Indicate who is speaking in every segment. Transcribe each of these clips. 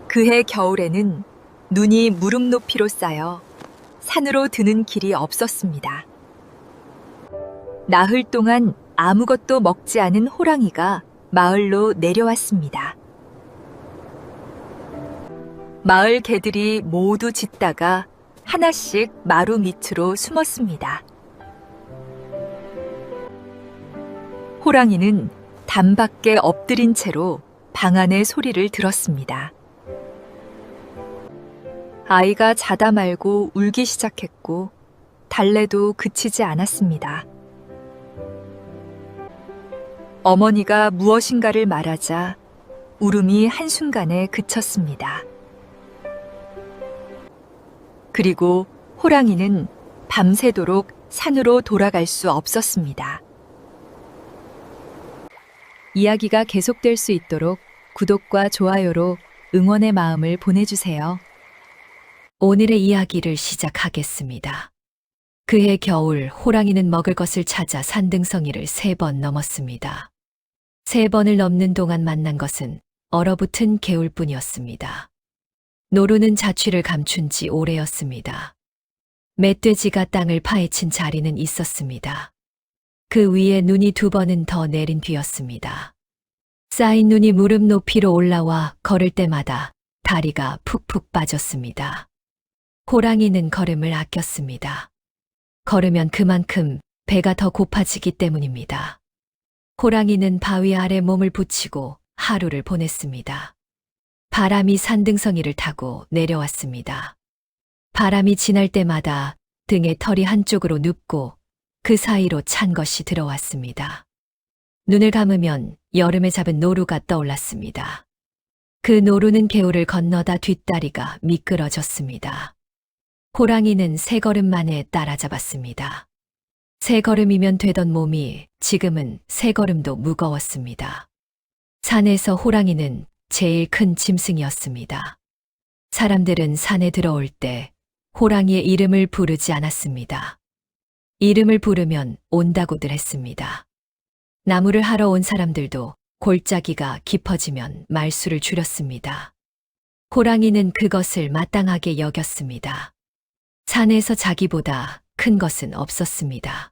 Speaker 1: 그해 겨울에는 눈이 무릎 높이로 쌓여 산으로 드는 길이 없었습니다. 나흘 동안 아무것도 먹지 않은 호랑이가 마을로 내려왔습니다. 마을 개들이 모두 짖다가 하나씩 마루 밑으로 숨었습니다. 호랑이는 담밖에 엎드린 채로 방 안의 소리를 들었습니다. 아이가 자다 말고 울기 시작했고 달래도 그치지 않았습니다. 어머니가 무엇인가를 말하자 울음이 한순간에 그쳤습니다. 그리고 호랑이는 밤새도록 산으로 돌아갈 수 없었습니다. 이야기가 계속될 수 있도록 구독과 좋아요로 응원의 마음을 보내주세요.
Speaker 2: 오늘의 이야기를 시작하겠습니다. 그해 겨울 호랑이는 먹을 것을 찾아 산등성이를 3번 넘었습니다. 3번을 넘는 동안 만난 것은 얼어붙은 개울뿐이었습니다. 노루는 자취를 감춘 지 오래였습니다. 멧돼지가 땅을 파헤친 자리는 있었습니다. 그 위에 눈이 2번은 더 내린 뒤였습니다. 쌓인 눈이 무릎 높이로 올라와 걸을 때마다 다리가 푹푹 빠졌습니다. 호랑이는 걸음을 아꼈습니다. 걸으면 그만큼 배가 더 고파지기 때문입니다. 호랑이는 바위 아래 몸을 붙이고 하루를 보냈습니다. 바람이 산등성이를 타고 내려왔습니다. 바람이 지날 때마다 등의 털이 한쪽으로 눕고 그 사이로 찬 것이 들어왔습니다. 눈을 감으면 여름에 잡은 노루가 떠올랐습니다. 그 노루는 개울을 건너다 뒷다리가 미끄러졌습니다. 호랑이는 3걸음 만에 따라잡았습니다. 3걸음이면 되던 몸이 지금은 3걸음도 무거웠습니다. 산에서 호랑이는 제일 큰 짐승이었습니다. 사람들은 산에 들어올 때 호랑이의 이름을 부르지 않았습니다. 이름을 부르면 온다고들 했습니다. 나무를 하러 온 사람들도 골짜기가 깊어지면 말수를 줄였습니다. 호랑이는 그것을 마땅하게 여겼습니다. 산에서 자기보다 큰 것은 없었습니다.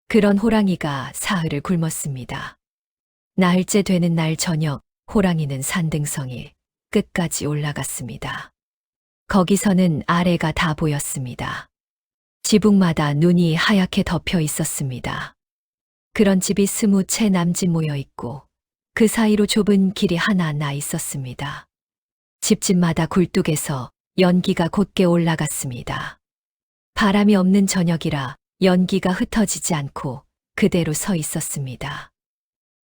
Speaker 2: 그런 호랑이가 사흘을 굶었습니다. 나흘째 되는 날 저녁 호랑이는 산등성이 끝까지 올라갔습니다. 거기서는 아래가 다 보였습니다. 지붕마다 눈이 하얗게 덮여 있었습니다. 그런 집이 20채 남짓 모여 있고 그 사이로 좁은 길이 하나 나 있었습니다. 집집마다 굴뚝에서 연기가 곧게 올라갔습니다. 바람이 없는 저녁이라 연기가 흩어지지 않고 그대로 서 있었습니다.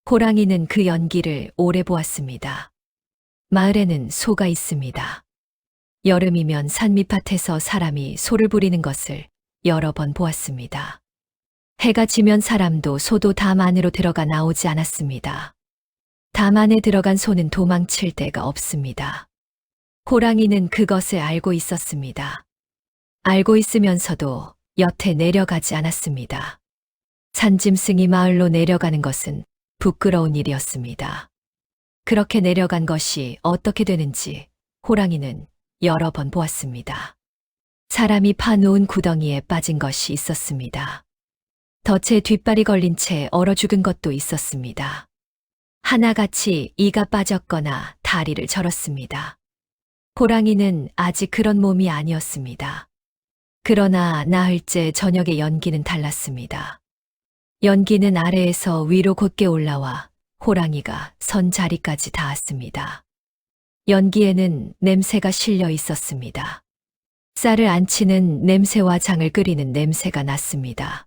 Speaker 2: 호랑이는 그 연기를 오래 보았습니다. 마을에는 소가 있습니다. 여름이면 산 밑밭에서 사람이 소를 부리는 것을 여러 번 보았습니다. 해가 지면 사람도 소도 담 안으로 들어가 나오지 않았습니다. 담 안에 들어간 소는 도망칠 데가 없습니다. 호랑이는 그것을 알고 있었습니다. 알고 있으면서도 여태 내려가지 않았습니다. 산짐승이 마을로 내려가는 것은 부끄러운 일이었습니다. 그렇게 내려간 것이 어떻게 되는지 호랑이는 여러 번 보았습니다. 사람이 파놓은 구덩이에 빠진 것이 있었습니다. 덫에 뒷발이 걸린 채 얼어 죽은 것도 있었습니다. 하나같이 이가 빠졌거나 다리를 절었습니다. 호랑이는 아직 그런 몸이 아니었습니다. 그러나 나흘째 저녁의 연기는 달랐습니다. 연기는 아래에서 위로 곧게 올라와 호랑이가 선 자리까지 닿았습니다. 연기에는 냄새가 실려 있었습니다. 쌀을 안치는 냄새와 장을 끓이는 냄새가 났습니다.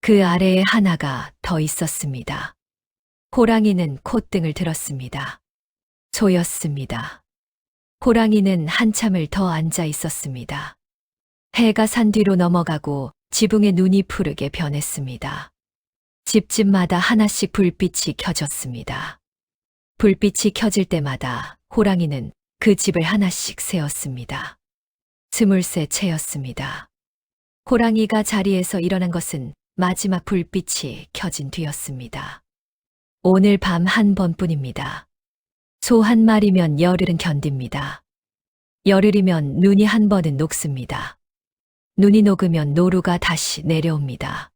Speaker 2: 그 아래에 하나가 더 있었습니다. 호랑이는 콧등을 들었습니다. 소였습니다. 호랑이는 한참을 더 앉아 있었습니다. 해가 산 뒤로 넘어가고 지붕에 눈이 푸르게 변했습니다. 집집마다 하나씩 불빛이 켜졌습니다. 불빛이 켜질 때마다 호랑이는 그 집을 하나씩 세었습니다. 23채였습니다. 호랑이가 자리에서 일어난 것은 마지막 불빛이 켜진 뒤였습니다. 오늘 밤 한 번뿐입니다. 소 한 마리면 열흘은 견딥니다. 열흘이면 눈이 한 번은 녹습니다. 눈이 녹으면 노루가 다시 내려옵니다.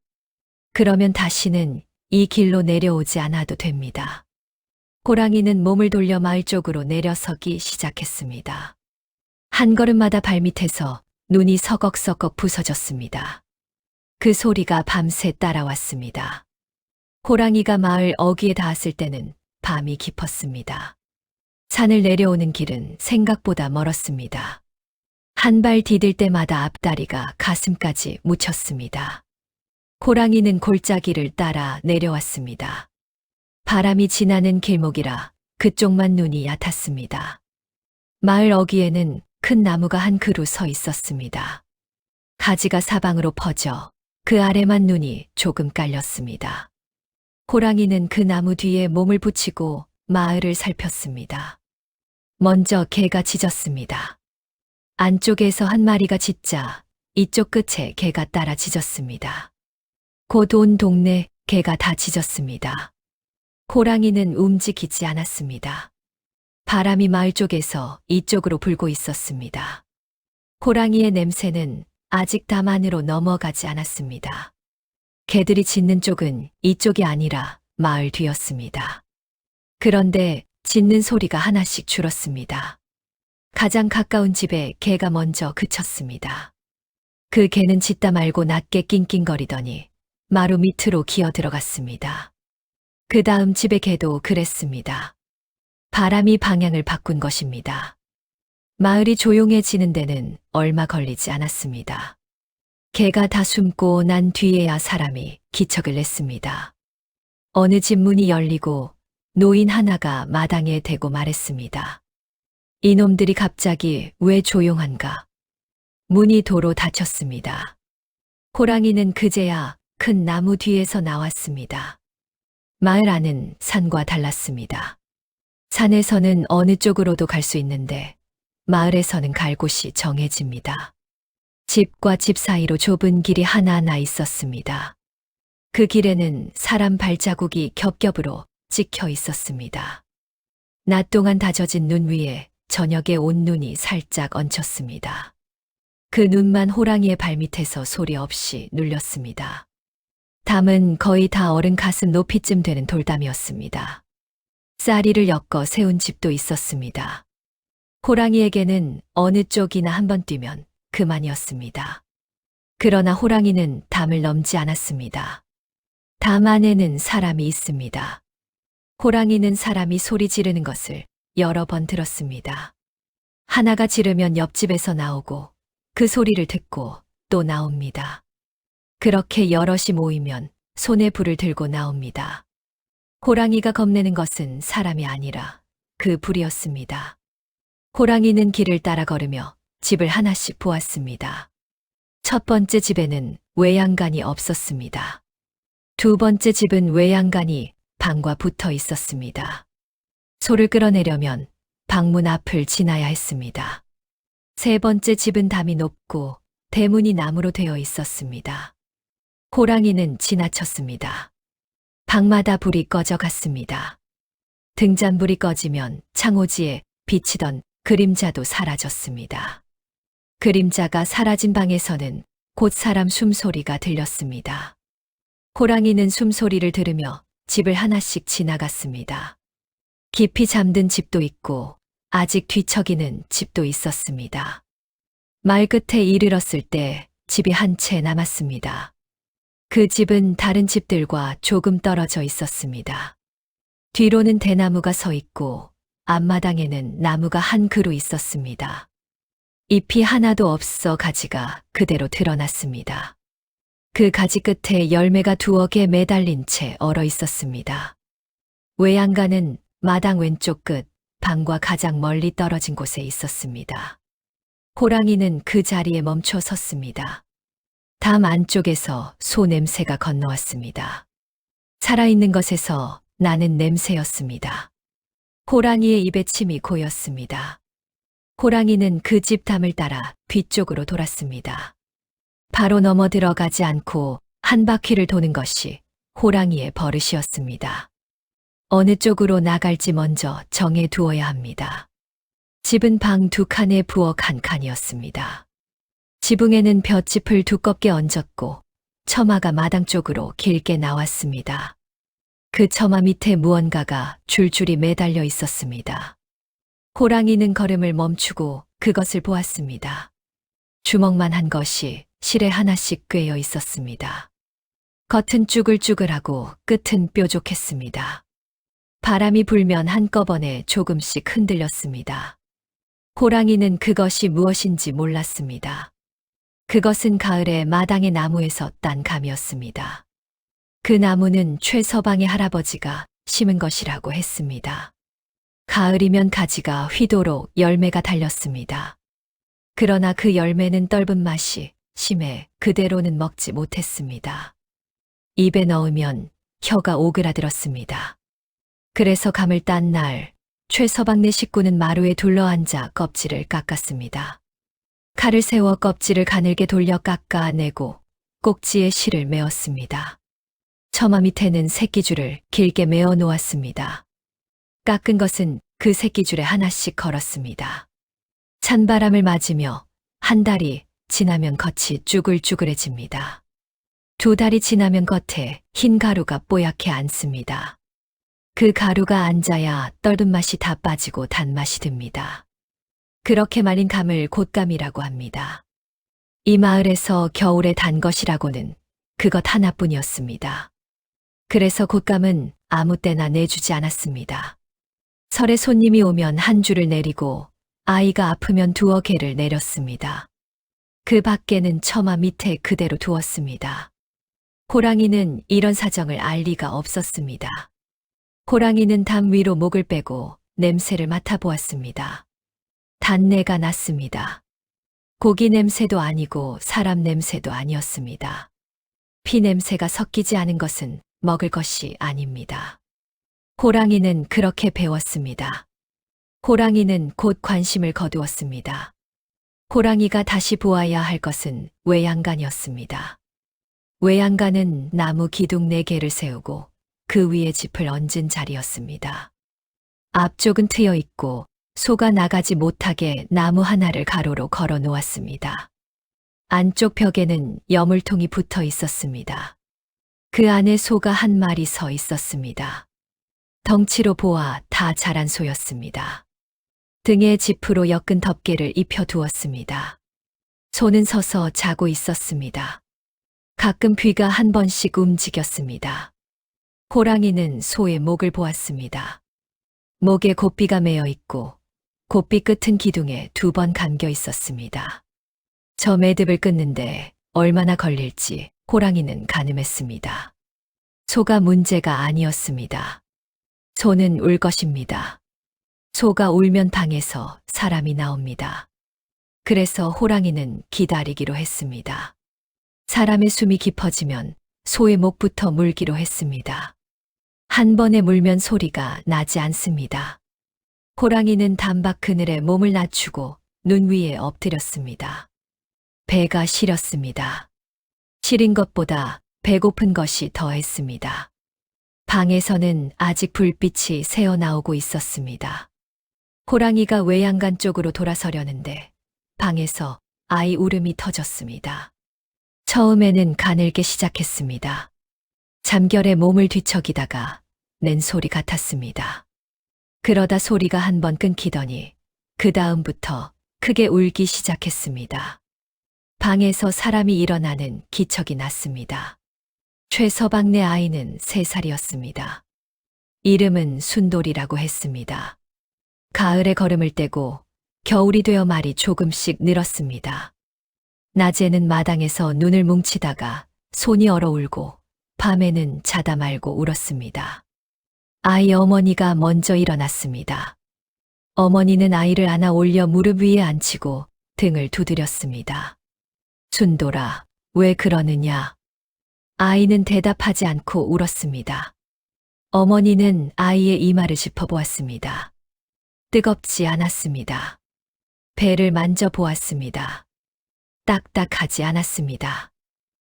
Speaker 2: 그러면 다시는 이 길로 내려오지 않아도 됩니다. 호랑이는 몸을 돌려 마을 쪽으로 내려서기 시작했습니다. 한 걸음마다 발밑에서 눈이 서걱서걱 부서졌습니다. 그 소리가 밤새 따라왔습니다. 호랑이가 마을 어귀에 닿았을 때는 밤이 깊었습니다. 산을 내려오는 길은 생각보다 멀었습니다. 한 발 디딜 때마다 앞다리가 가슴까지 묻혔습니다. 호랑이는 골짜기를 따라 내려왔습니다. 바람이 지나는 길목이라 그쪽만 눈이 얕았습니다. 마을 어귀에는 큰 나무가 한 그루 서 있었습니다. 가지가 사방으로 퍼져 그 아래만 눈이 조금 깔렸습니다. 호랑이는 그 나무 뒤에 몸을 붙이고 마을을 살폈습니다. 먼저 개가 짖었습니다. 안쪽에서 한 마리가 짖자 이쪽 끝에 개가 따라 짖었습니다. 곧 온 동네 개가 다 짖었습니다. 호랑이는 움직이지 않았습니다. 바람이 마을 쪽에서 이쪽으로 불고 있었습니다. 호랑이의 냄새는 아직 담 안으로 넘어가지 않았습니다. 개들이 짖는 쪽은 이쪽이 아니라 마을 뒤였습니다. 그런데 짖는 소리가 하나씩 줄었습니다. 가장 가까운 집에 개가 먼저 그쳤습니다. 그 개는 짖다 말고 낮게 낑낑거리더니 마루 밑으로 기어 들어갔습니다. 그 다음 집의 개도 그랬습니다. 바람이 방향을 바꾼 것입니다. 마을이 조용해지는 데는 얼마 걸리지 않았습니다. 개가 다 숨고 난 뒤에야 사람이 기척을 냈습니다. 어느 집 문이 열리고 노인 하나가 마당에 대고 말했습니다. 이놈들이 갑자기 왜 조용한가? 문이 도로 닫혔습니다. 호랑이는 그제야 큰 나무 뒤에서 나왔습니다. 마을 안은 산과 달랐습니다. 산에서는 어느 쪽으로도 갈 수 있는데 마을에서는 갈 곳이 정해집니다. 집과 집 사이로 좁은 길이 하나하나 있었습니다. 그 길에는 사람 발자국이 겹겹으로 찍혀 있었습니다. 낮 동안 다져진 눈 위에 저녁에 온 눈이 살짝 얹혔습니다. 그 눈만 호랑이의 발밑에서 소리 없이 눌렸습니다. 담은 거의 다 어른 가슴 높이쯤 되는 돌담이었습니다. 쌀이를 엮어 세운 집도 있었습니다. 호랑이에게는 어느 쪽이나 한번 뛰면 그만이었습니다. 그러나 호랑이는 담을 넘지 않았습니다. 담 안에는 사람이 있습니다. 호랑이는 사람이 소리 지르는 것을 여러 번 들었습니다. 하나가 지르면 옆집에서 나오고 그 소리를 듣고 또 나옵니다. 그렇게 여럿이 모이면 손에 불을 들고 나옵니다. 호랑이가 겁내는 것은 사람이 아니라 그 불이었습니다. 호랑이는 길을 따라 걸으며 집을 하나씩 보았습니다. 첫 번째 집에는 외양간이 없었습니다. 두 번째 집은 외양간이 방과 붙어 있었습니다. 소를 끌어내려면 방문 앞을 지나야 했습니다. 세 번째 집은 담이 높고 대문이 나무로 되어 있었습니다. 호랑이는 지나쳤습니다. 방마다 불이 꺼져갔습니다. 등잔불이 꺼지면 창호지에 비치던 그림자도 사라졌습니다. 그림자가 사라진 방에서는 곧 사람 숨소리가 들렸습니다. 호랑이는 숨소리를 들으며 집을 하나씩 지나갔습니다. 깊이 잠든 집도 있고 아직 뒤척이는 집도 있었습니다. 말 끝에 이르렀을 때 집이 한 채 남았습니다. 그 집은 다른 집들과 조금 떨어져 있었습니다. 뒤로는 대나무가 서 있고 앞마당에는 나무가 한 그루 있었습니다. 잎이 하나도 없어 가지가 그대로 드러났습니다. 그 가지 끝에 열매가 두어 개 매달린 채 얼어 있었습니다. 외양간은 마당 왼쪽 끝, 방과 가장 멀리 떨어진 곳에 있었습니다. 호랑이는 그 자리에 멈춰 섰습니다. 담 안쪽에서 소 냄새가 건너왔습니다. 살아있는 것에서 나는 냄새였습니다. 호랑이의 입에 침이 고였습니다. 호랑이는 그 집 담을 따라 뒤쪽으로 돌았습니다. 바로 넘어 들어가지 않고 한 바퀴를 도는 것이 호랑이의 버릇이었습니다. 어느 쪽으로 나갈지 먼저 정해 두어야 합니다. 집은 방 2칸에 부엌 1칸이었습니다. 지붕에는 볏짚을 두껍게 얹었고 처마가 마당 쪽으로 길게 나왔습니다. 그 처마 밑에 무언가가 줄줄이 매달려 있었습니다. 호랑이는 걸음을 멈추고 그것을 보았습니다. 주먹만 한 것이 실에 하나씩 꿰어 있었습니다. 겉은 쭈글쭈글하고 끝은 뾰족했습니다. 바람이 불면 한꺼번에 조금씩 흔들렸습니다. 호랑이는 그것이 무엇인지 몰랐습니다. 그것은 가을에 마당의 나무에서 딴 감이었습니다. 그 나무는 최서방의 할아버지가 심은 것이라고 했습니다. 가을이면 가지가 휘도록 열매가 달렸습니다. 그러나 그 열매는 떫은 맛이 심해 그대로는 먹지 못했습니다. 입에 넣으면 혀가 오그라들었습니다. 그래서 감을 딴 날 최서방네 식구는 마루에 둘러앉아 껍질을 깎았습니다. 칼을 세워 껍질을 가늘게 돌려 깎아내고 꼭지에 실을 메었습니다. 처마 밑에는 새끼줄을 길게 메어 놓았습니다. 깎은 것은 그 새끼줄에 하나씩 걸었습니다. 찬바람을 맞으며 한 달이 지나면 겉이 쭈글쭈글해집니다. 2달이 지나면 겉에 흰 가루가 뽀얗게 앉습니다. 그 가루가 앉아야 떫은 맛이 다 빠지고 단맛이 듭니다. 그렇게 말린 감을 곶감이라고 합니다. 이 마을에서 겨울에 단 것이라고는 그것 하나뿐이었습니다. 그래서 곶감은 아무 때나 내주지 않았습니다. 설에 손님이 오면 한 줄을 내리고 아이가 아프면 2개를 내렸습니다. 그 밖에는 처마 밑에 그대로 두었습니다. 호랑이는 이런 사정을 알 리가 없었습니다. 호랑이는 담 위로 목을 빼고 냄새를 맡아보았습니다. 단내가 났습니다. 고기 냄새도 아니고 사람 냄새도 아니었습니다. 피 냄새가 섞이지 않은 것은 먹을 것이 아닙니다. 호랑이는 그렇게 배웠습니다. 호랑이는 곧 관심을 거두었습니다. 호랑이가 다시 보아야 할 것은 외양간이었습니다. 외양간은 나무 기둥 4개를 세우고 그 위에 짚을 얹은 자리였습니다. 앞쪽은 트여 있고 소가 나가지 못하게 나무 하나를 가로로 걸어 놓았습니다. 안쪽 벽에는 여물통이 붙어 있었습니다. 그 안에 소가 한 마리 서 있었습니다. 덩치로 보아 다 자란 소였습니다. 등에 지프로 엮은 덮개를 입혀 두었습니다. 소는 서서 자고 있었습니다. 가끔 귀가 한 번씩 움직였습니다. 호랑이는 소의 목을 보았습니다. 목에 곱비가 매어 있고 곱비 끝은 기둥에 2번 감겨 있었습니다. 저 매듭을 끊는데 얼마나 걸릴지 호랑이는 가늠했습니다. 소가 문제가 아니었습니다. 소는 울 것입니다. 소가 울면 방에서 사람이 나옵니다. 그래서 호랑이는 기다리기로 했습니다. 사람의 숨이 깊어지면 소의 목부터 물기로 했습니다. 한 번에 물면 소리가 나지 않습니다. 호랑이는 단박 그늘에 몸을 낮추고 눈 위에 엎드렸습니다. 배가 시렸습니다. 시린 것보다 배고픈 것이 더했습니다. 방에서는 아직 불빛이 새어나오고 있었습니다. 호랑이가 외양간 쪽으로 돌아서려는데 방에서 아이 울음이 터졌습니다. 처음에는 가늘게 시작했습니다. 잠결에 몸을 뒤척이다가 낸 소리 같았습니다. 그러다 소리가 한 번 끊기더니 그 다음부터 크게 울기 시작했습니다. 방에서 사람이 일어나는 기척이 났습니다. 최서방네 아이는 3살이었습니다. 이름은 순돌이라고 했습니다. 가을에 걸음을 떼고 겨울이 되어 말이 조금씩 늘었습니다. 낮에는 마당에서 눈을 뭉치다가 손이 얼어 울고 밤에는 자다 말고 울었습니다. 아이 어머니가 먼저 일어났습니다. 어머니는 아이를 안아 올려 무릎 위에 앉히고 등을 두드렸습니다. 순돌아, 왜 그러느냐? 아이는 대답하지 않고 울었습니다. 어머니는 아이의 이마를 짚어보았습니다. 뜨겁지 않았습니다. 배를 만져보았습니다. 딱딱하지 않았습니다.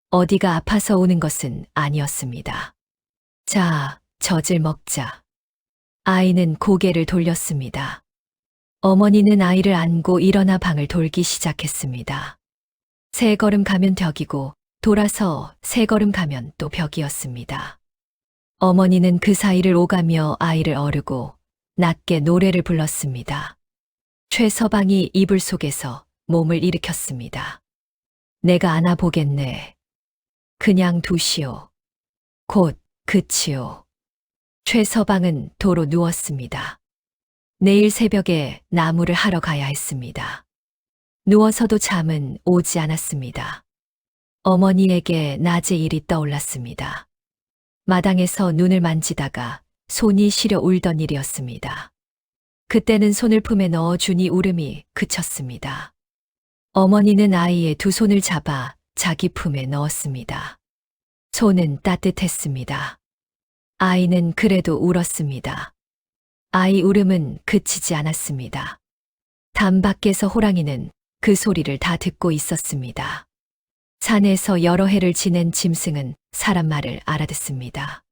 Speaker 2: 어디가 아파서 우는 것은 아니었습니다. 자, 젖을 먹자. 아이는 고개를 돌렸습니다. 어머니는 아이를 안고 일어나 방을 돌기 시작했습니다. 세 걸음 가면 벽이고 돌아서 세 걸음 가면 또 벽이었습니다. 어머니는 그 사이를 오가며 아이를 어르고 낮게 노래를 불렀습니다. 최서방이 이불 속에서 몸을 일으켰습니다. 내가 안아보겠네. 그냥 두시오. 곧 그치오. 최서방은 도로 누웠습니다. 내일 새벽에 나무를 하러 가야 했습니다. 누워서도 잠은 오지 않았습니다. 어머니에게 낮에 일이 떠올랐습니다. 마당에서 눈을 만지다가 손이 시려 울던 일이었습니다. 그때는 손을 품에 넣어 주니 울음이 그쳤습니다. 어머니는 아이의 두 손을 잡아 자기 품에 넣었습니다. 손은 따뜻했습니다. 아이는 그래도 울었습니다. 아이 울음은 그치지 않았습니다. 담 밖에서 호랑이는 그 소리를 다 듣고 있었습니다. 산에서 여러 해를 지낸 짐승은 사람 말을 알아듣습니다.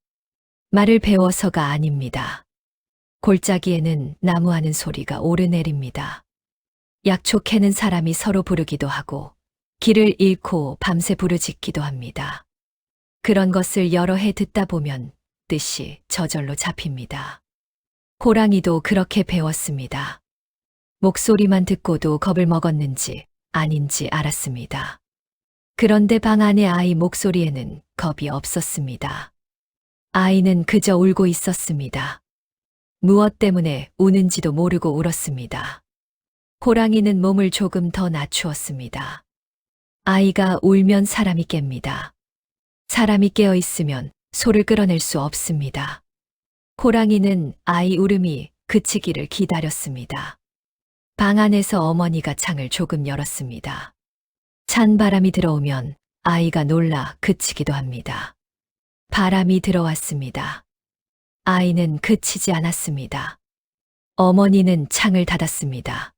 Speaker 2: 말을 배워서가 아닙니다. 골짜기에는 나무하는 소리가 오르내립니다. 약초 캐는 사람이 서로 부르기도 하고 길을 잃고 밤새 부르짖기도 합니다. 그런 것을 여러 해 듣다 보면 뜻이 저절로 잡힙니다. 호랑이도 그렇게 배웠습니다. 목소리만 듣고도 겁을 먹었는지 아닌지 알았습니다. 그런데 방 안의 아이 목소리에는 겁이 없었습니다. 아이는 그저 울고 있었습니다. 무엇 때문에 우는지도 모르고 울었습니다. 호랑이는 몸을 조금 더 낮추었습니다. 아이가 울면 사람이 깹니다. 사람이 깨어 있으면 소를 끌어낼 수 없습니다. 호랑이는 아이 울음이 그치기를 기다렸습니다. 방 안에서 어머니가 창을 조금 열었습니다. 찬 바람이 들어오면 아이가 놀라 그치기도 합니다. 바람이 들어왔습니다. 아이는 그치지 않았습니다. 어머니는 창을 닫았습니다.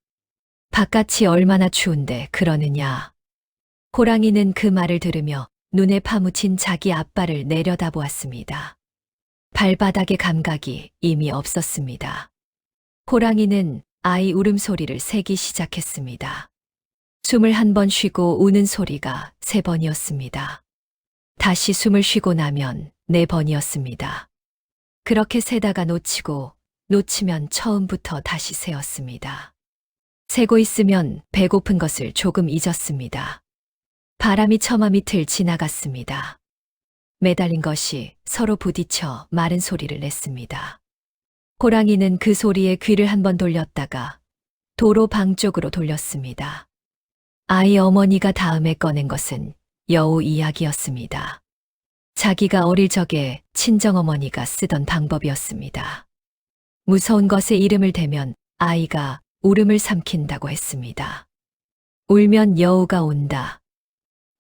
Speaker 2: 바깥이 얼마나 추운데 그러느냐. 호랑이는 그 말을 들으며 눈에 파묻힌 자기 아빠를 내려다보았습니다. 발바닥의 감각이 이미 없었습니다. 호랑이는 아이 울음소리를 세기 시작했습니다. 21번 쉬고 우는 소리가 3번이었습니다. 다시 숨을 쉬고 나면 4번이었습니다. 그렇게 세다가 놓치면 처음부터 다시 세었습니다. 세고 있으면 배고픈 것을 조금 잊었습니다. 바람이 처마 밑을 지나갔습니다. 매달린 것이 서로 부딪혀 마른 소리를 냈습니다. 호랑이는 그 소리에 귀를 한번 돌렸다가 도로 방 쪽으로 돌렸습니다. 아이 어머니가 다음에 꺼낸 것은 여우 이야기였습니다. 자기가 어릴 적에 친정어머니가 쓰던 방법이었습니다. 무서운 것에 이름을 대면 아이가 울음을 삼킨다고 했습니다. 울면 여우가 온다.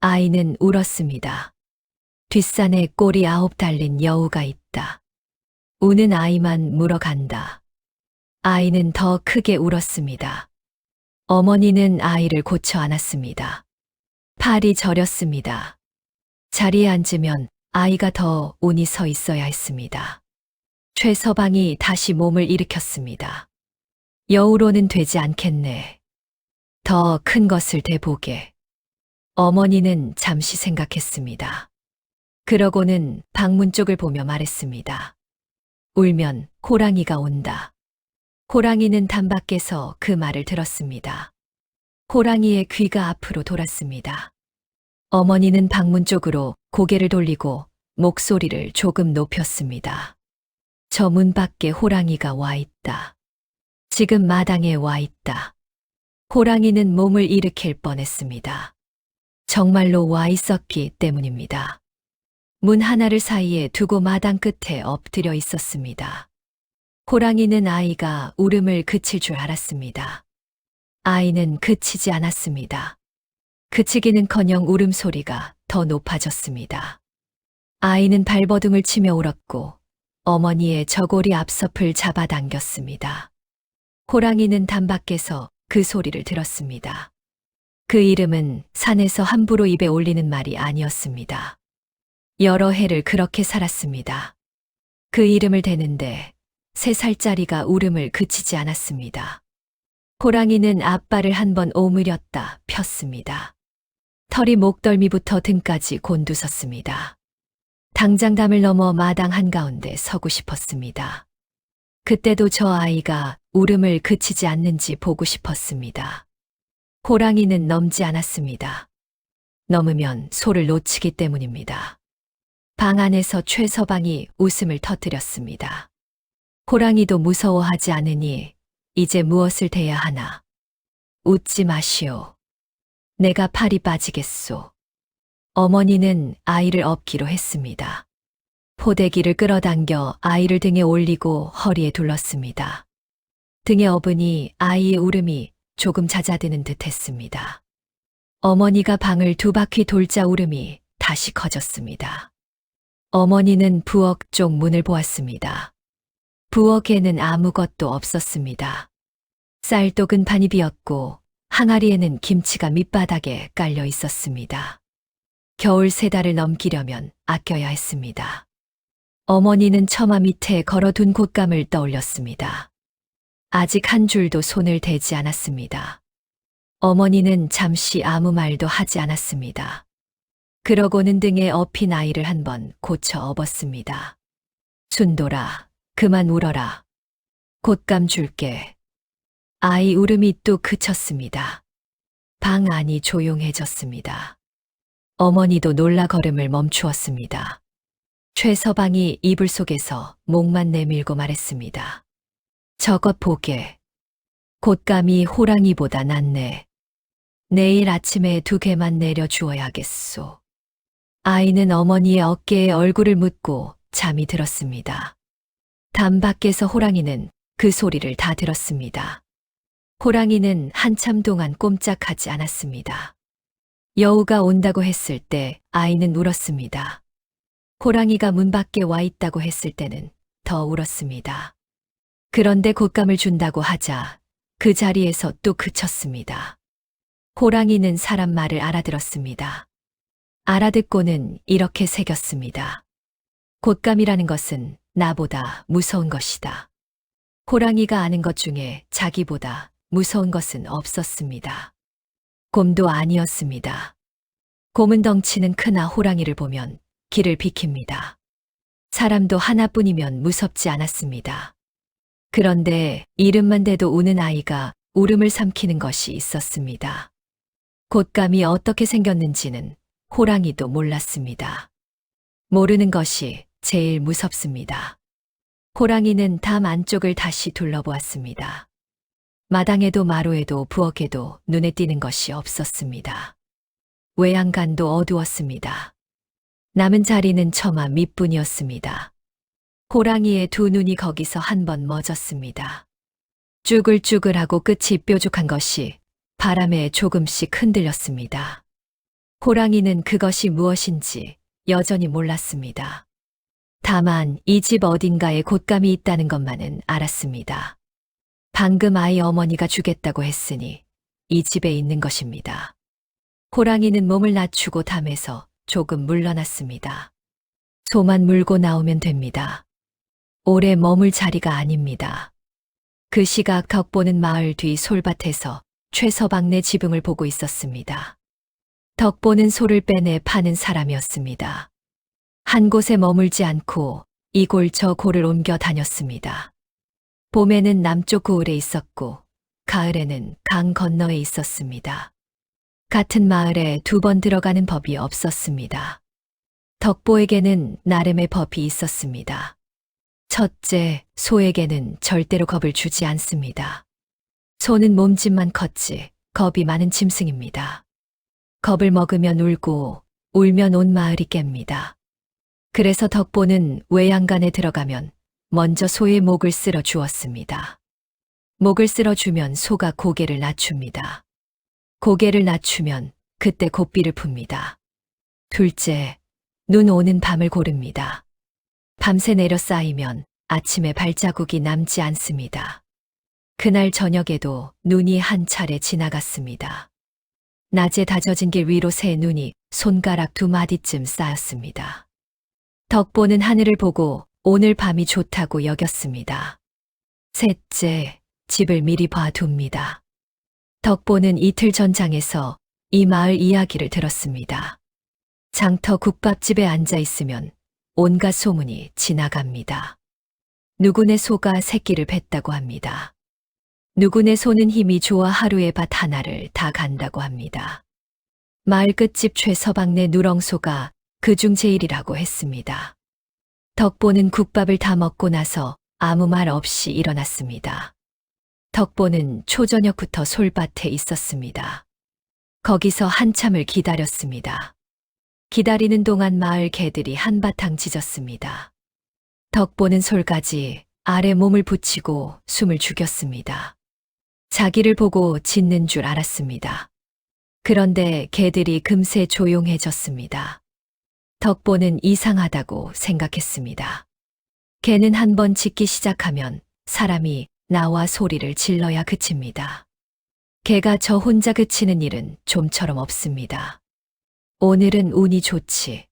Speaker 2: 아이는 울었습니다. 뒷산에 꼬리 9 달린 여우가 있다. 우는 아이만 물어간다. 아이는 더 크게 울었습니다. 어머니는 아이를 고쳐 안았습니다. 팔이 저렸습니다. 자리에 앉으면 아이가 더 운이 서 있어야 했습니다. 최서방이 다시 몸을 일으켰습니다. 여우로는 되지 않겠네. 더 큰 것을 대보게. 어머니는 잠시 생각했습니다. 그러고는 방문 쪽을 보며 말했습니다. 울면 호랑이가 온다. 호랑이는 담 밖에서 그 말을 들었습니다. 호랑이의 귀가 앞으로 돌았습니다. 어머니는 방문 쪽으로 고개를 돌리고 목소리를 조금 높였습니다. 저 문 밖에 호랑이가 와 있다. 지금 마당에 와 있다. 호랑이는 몸을 일으킬 뻔했습니다. 정말로 와 있었기 때문입니다. 문 하나를 사이에 두고 마당 끝에 엎드려 있었습니다. 호랑이는 아이가 울음을 그칠 줄 알았습니다. 아이는 그치지 않았습니다. 그치기는커녕 울음소리가 더 높아졌습니다. 아이는 발버둥을 치며 울었고 어머니의 저고리 앞섭을 잡아당겼습니다. 호랑이는 담 밖에서 그 소리를 들었습니다. 그 이름은 산에서 함부로 입에 올리는 말이 아니었습니다. 여러 해를 그렇게 살았습니다. 그 이름을 대는데 3살짜리가 울음을 그치지 않았습니다. 호랑이는 앞발을 한 번 오므렸다 폈습니다. 털이 목덜미부터 등까지 곤두섰습니다. 당장 담을 넘어 마당 한가운데 서고 싶었습니다. 그때도 저 아이가 울음을 그치지 않는지 보고 싶었습니다. 호랑이는 넘지 않았습니다. 넘으면 소를 놓치기 때문입니다. 방 안에서 최서방이 웃음을 터뜨렸습니다. 호랑이도 무서워하지 않으니 이제 무엇을 대야 하나. 웃지 마시오. 내가 팔이 빠지겠소. 어머니는 아이를 업기로 했습니다. 포대기를 끌어당겨 아이를 등에 올리고 허리에 둘렀습니다. 등에 업으니 아이의 울음이 조금 잦아드는 듯 했습니다. 어머니가 방을 2바퀴 돌자 울음이 다시 커졌습니다. 어머니는 부엌 쪽 문을 보았습니다. 부엌에는 아무것도 없었습니다. 쌀독은 판이 비었고 항아리에는 김치가 밑바닥에 깔려 있었습니다. 겨울 3달을 넘기려면 아껴야 했습니다. 어머니는 처마 밑에 걸어둔 곶감을 떠올렸습니다. 아직 한 줄도 손을 대지 않았습니다. 어머니는 잠시 아무 말도 하지 않았습니다. 그러고는 등에 업힌 아이를 한번 고쳐 업었습니다. 순돌아, 그만 울어라. 곶감 줄게. 아이 울음이 또 그쳤습니다. 방 안이 조용해졌습니다. 어머니도 놀라 걸음을 멈추었습니다. 최서방이 이불 속에서 목만 내밀고 말했습니다. 저것 보게. 곶감이 호랑이보다 낫네. 내일 아침에 2개만 내려주어야겠소. 아이는 어머니의 어깨에 얼굴을 묻고 잠이 들었습니다. 담 밖에서 호랑이는 그 소리를 다 들었습니다. 호랑이는 한참 동안 꼼짝하지 않았습니다. 여우가 온다고 했을 때 아이는 울었습니다. 호랑이가 문 밖에 와 있다고 했을 때는 더 울었습니다. 그런데 곶감을 준다고 하자 그 자리에서 또 그쳤습니다. 호랑이는 사람 말을 알아들었습니다. 알아듣고는 이렇게 새겼습니다. 곶감이라는 것은 나보다 무서운 것이다. 호랑이가 아는 것 중에 자기보다 무서운 것은 없었습니다. 곰도 아니었습니다. 곰은 덩치는 크나 호랑이를 보면 길을 비킵니다. 사람도 하나뿐이면 무섭지 않았습니다. 그런데 이름만 대도 우는 아이가 울음을 삼키는 것이 있었습니다. 곶감이 어떻게 생겼는지는 호랑이도 몰랐습니다. 모르는 것이 제일 무섭습니다. 호랑이는 담 안쪽을 다시 둘러보았습니다. 마당에도 마루에도 부엌에도 눈에 띄는 것이 없었습니다. 외양간도 어두웠습니다. 남은 자리는 처마 밑뿐이었습니다. 호랑이의 2 눈이 거기서 한 번 멎었습니다. 쭈글쭈글하고 끝이 뾰족한 것이 바람에 조금씩 흔들렸습니다. 호랑이는 그것이 무엇인지 여전히 몰랐습니다. 다만 이 집 어딘가에 곶감이 있다는 것만은 알았습니다. 방금 아이 어머니가 주겠다고 했으니 이 집에 있는 것입니다. 호랑이는 몸을 낮추고 담에서 조금 물러났습니다. 소만 물고 나오면 됩니다. 오래 머물 자리가 아닙니다. 그 시각 덕보는 마을 뒤 솔밭에서 최서방네 지붕을 보고 있었습니다. 덕보는 소를 빼내 파는 사람이었습니다. 한 곳에 머물지 않고 이 골 저 골을 옮겨 다녔습니다. 봄에는 남쪽 고을에 있었고 가을에는 강 건너에 있었습니다. 같은 마을에 2번 들어가는 법이 없었습니다. 덕보에게는 나름의 법이 있었습니다. 첫째, 소에게는 절대로 겁을 주지 않습니다. 소는 몸집만 컸지 겁이 많은 짐승입니다. 겁을 먹으면 울고 울면 온 마을이 깹니다. 그래서 덕보는 외양간에 들어가면 먼저 소의 목을 쓸어 주었습니다. 목을 쓸어 주면 소가 고개를 낮춥니다. 고개를 낮추면 그때 고삐를 풉니다. 둘째, 눈 오는 밤을 고릅니다. 밤새 내려 쌓이면 아침에 발자국이 남지 않습니다. 그날 저녁에도 눈이 한 차례 지나갔습니다. 낮에 다져진 길 위로 새 눈이 손가락 2마디쯤 쌓였습니다. 덕보는 하늘을 보고 오늘 밤이 좋다고 여겼습니다. 셋째, 집을 미리 봐둡니다. 덕보는 이틀 전 장에서 이 마을 이야기를 들었습니다. 장터 국밥집에 앉아 있으면 온갖 소문이 지나갑니다. 누구네 소가 새끼를 뱄다고 합니다. 누구네 소는 힘이 좋아 하루에 밭 하나를 다 간다고 합니다. 마을 끝집 최서방네 누렁소가 그중 제일이라고 했습니다. 덕보는 국밥을 다 먹고 나서 아무 말 없이 일어났습니다. 덕보는 초저녁부터 솔밭에 있었습니다. 거기서 한참을 기다렸습니다. 기다리는 동안 마을 개들이 한바탕 짖었습니다. 덕보는 솔가지 아래 몸을 붙이고 숨을 죽였습니다. 자기를 보고 짖는 줄 알았습니다. 그런데 개들이 금세 조용해졌습니다. 덕보는 이상하다고 생각했습니다. 개는 한번 짖기 시작하면 사람이 나와 소리를 질러야 그칩니다. 개가 저 혼자 그치는 일은 좀처럼 없습니다. 오늘은 운이 좋지.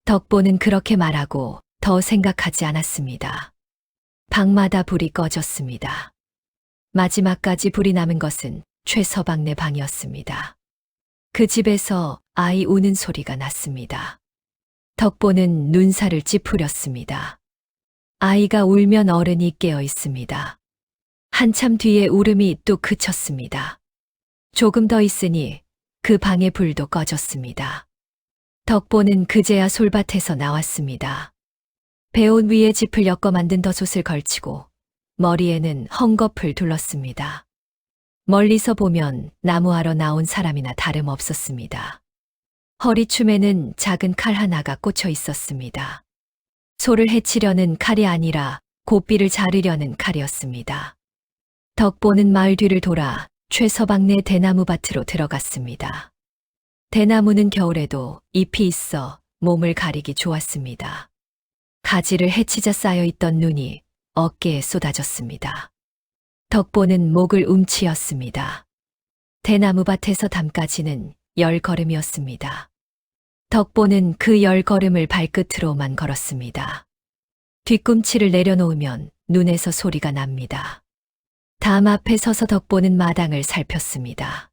Speaker 2: 덕보는 그렇게 말하고 더 생각하지 않았습니다. 방마다 불이 꺼졌습니다. 마지막까지 불이 남은 것은 최서방네 방이었습니다. 그 집에서 아이 우는 소리가 났습니다. 덕보는 눈살을 찌푸렸습니다. 아이가 울면 어른이 깨어 있습니다. 한참 뒤에 울음이 또 그쳤습니다. 조금 더 있으니 그 방의 불도 꺼졌습니다. 덕보는 그제야 솔밭에서 나왔습니다. 배옷 위에 짚을 엮어 만든 덧옷을 걸치고 머리에는 헝겊을 둘렀습니다. 멀리서 보면 나무하러 나온 사람이나 다름없었습니다. 허리춤에는 작은 칼 하나가 꽂혀 있었습니다. 소를 해치려는 칼이 아니라 고삐를 자르려는 칼이었습니다. 덕보는 마을 뒤를 돌아 최서방네 대나무 밭으로 들어갔습니다. 대나무는 겨울에도 잎이 있어 몸을 가리기 좋았습니다. 가지를 헤치자 쌓여있던 눈이 어깨에 쏟아졌습니다. 덕보는 목을 움츠었습니다. 대나무 밭에서 담까지는 10걸음이었습니다. 덕보는 그 10걸음을 발끝으로만 걸었습니다. 뒤꿈치를 내려놓으면 눈에서 소리가 납니다. 담 앞에 서서 덕보는 마당을 살폈습니다.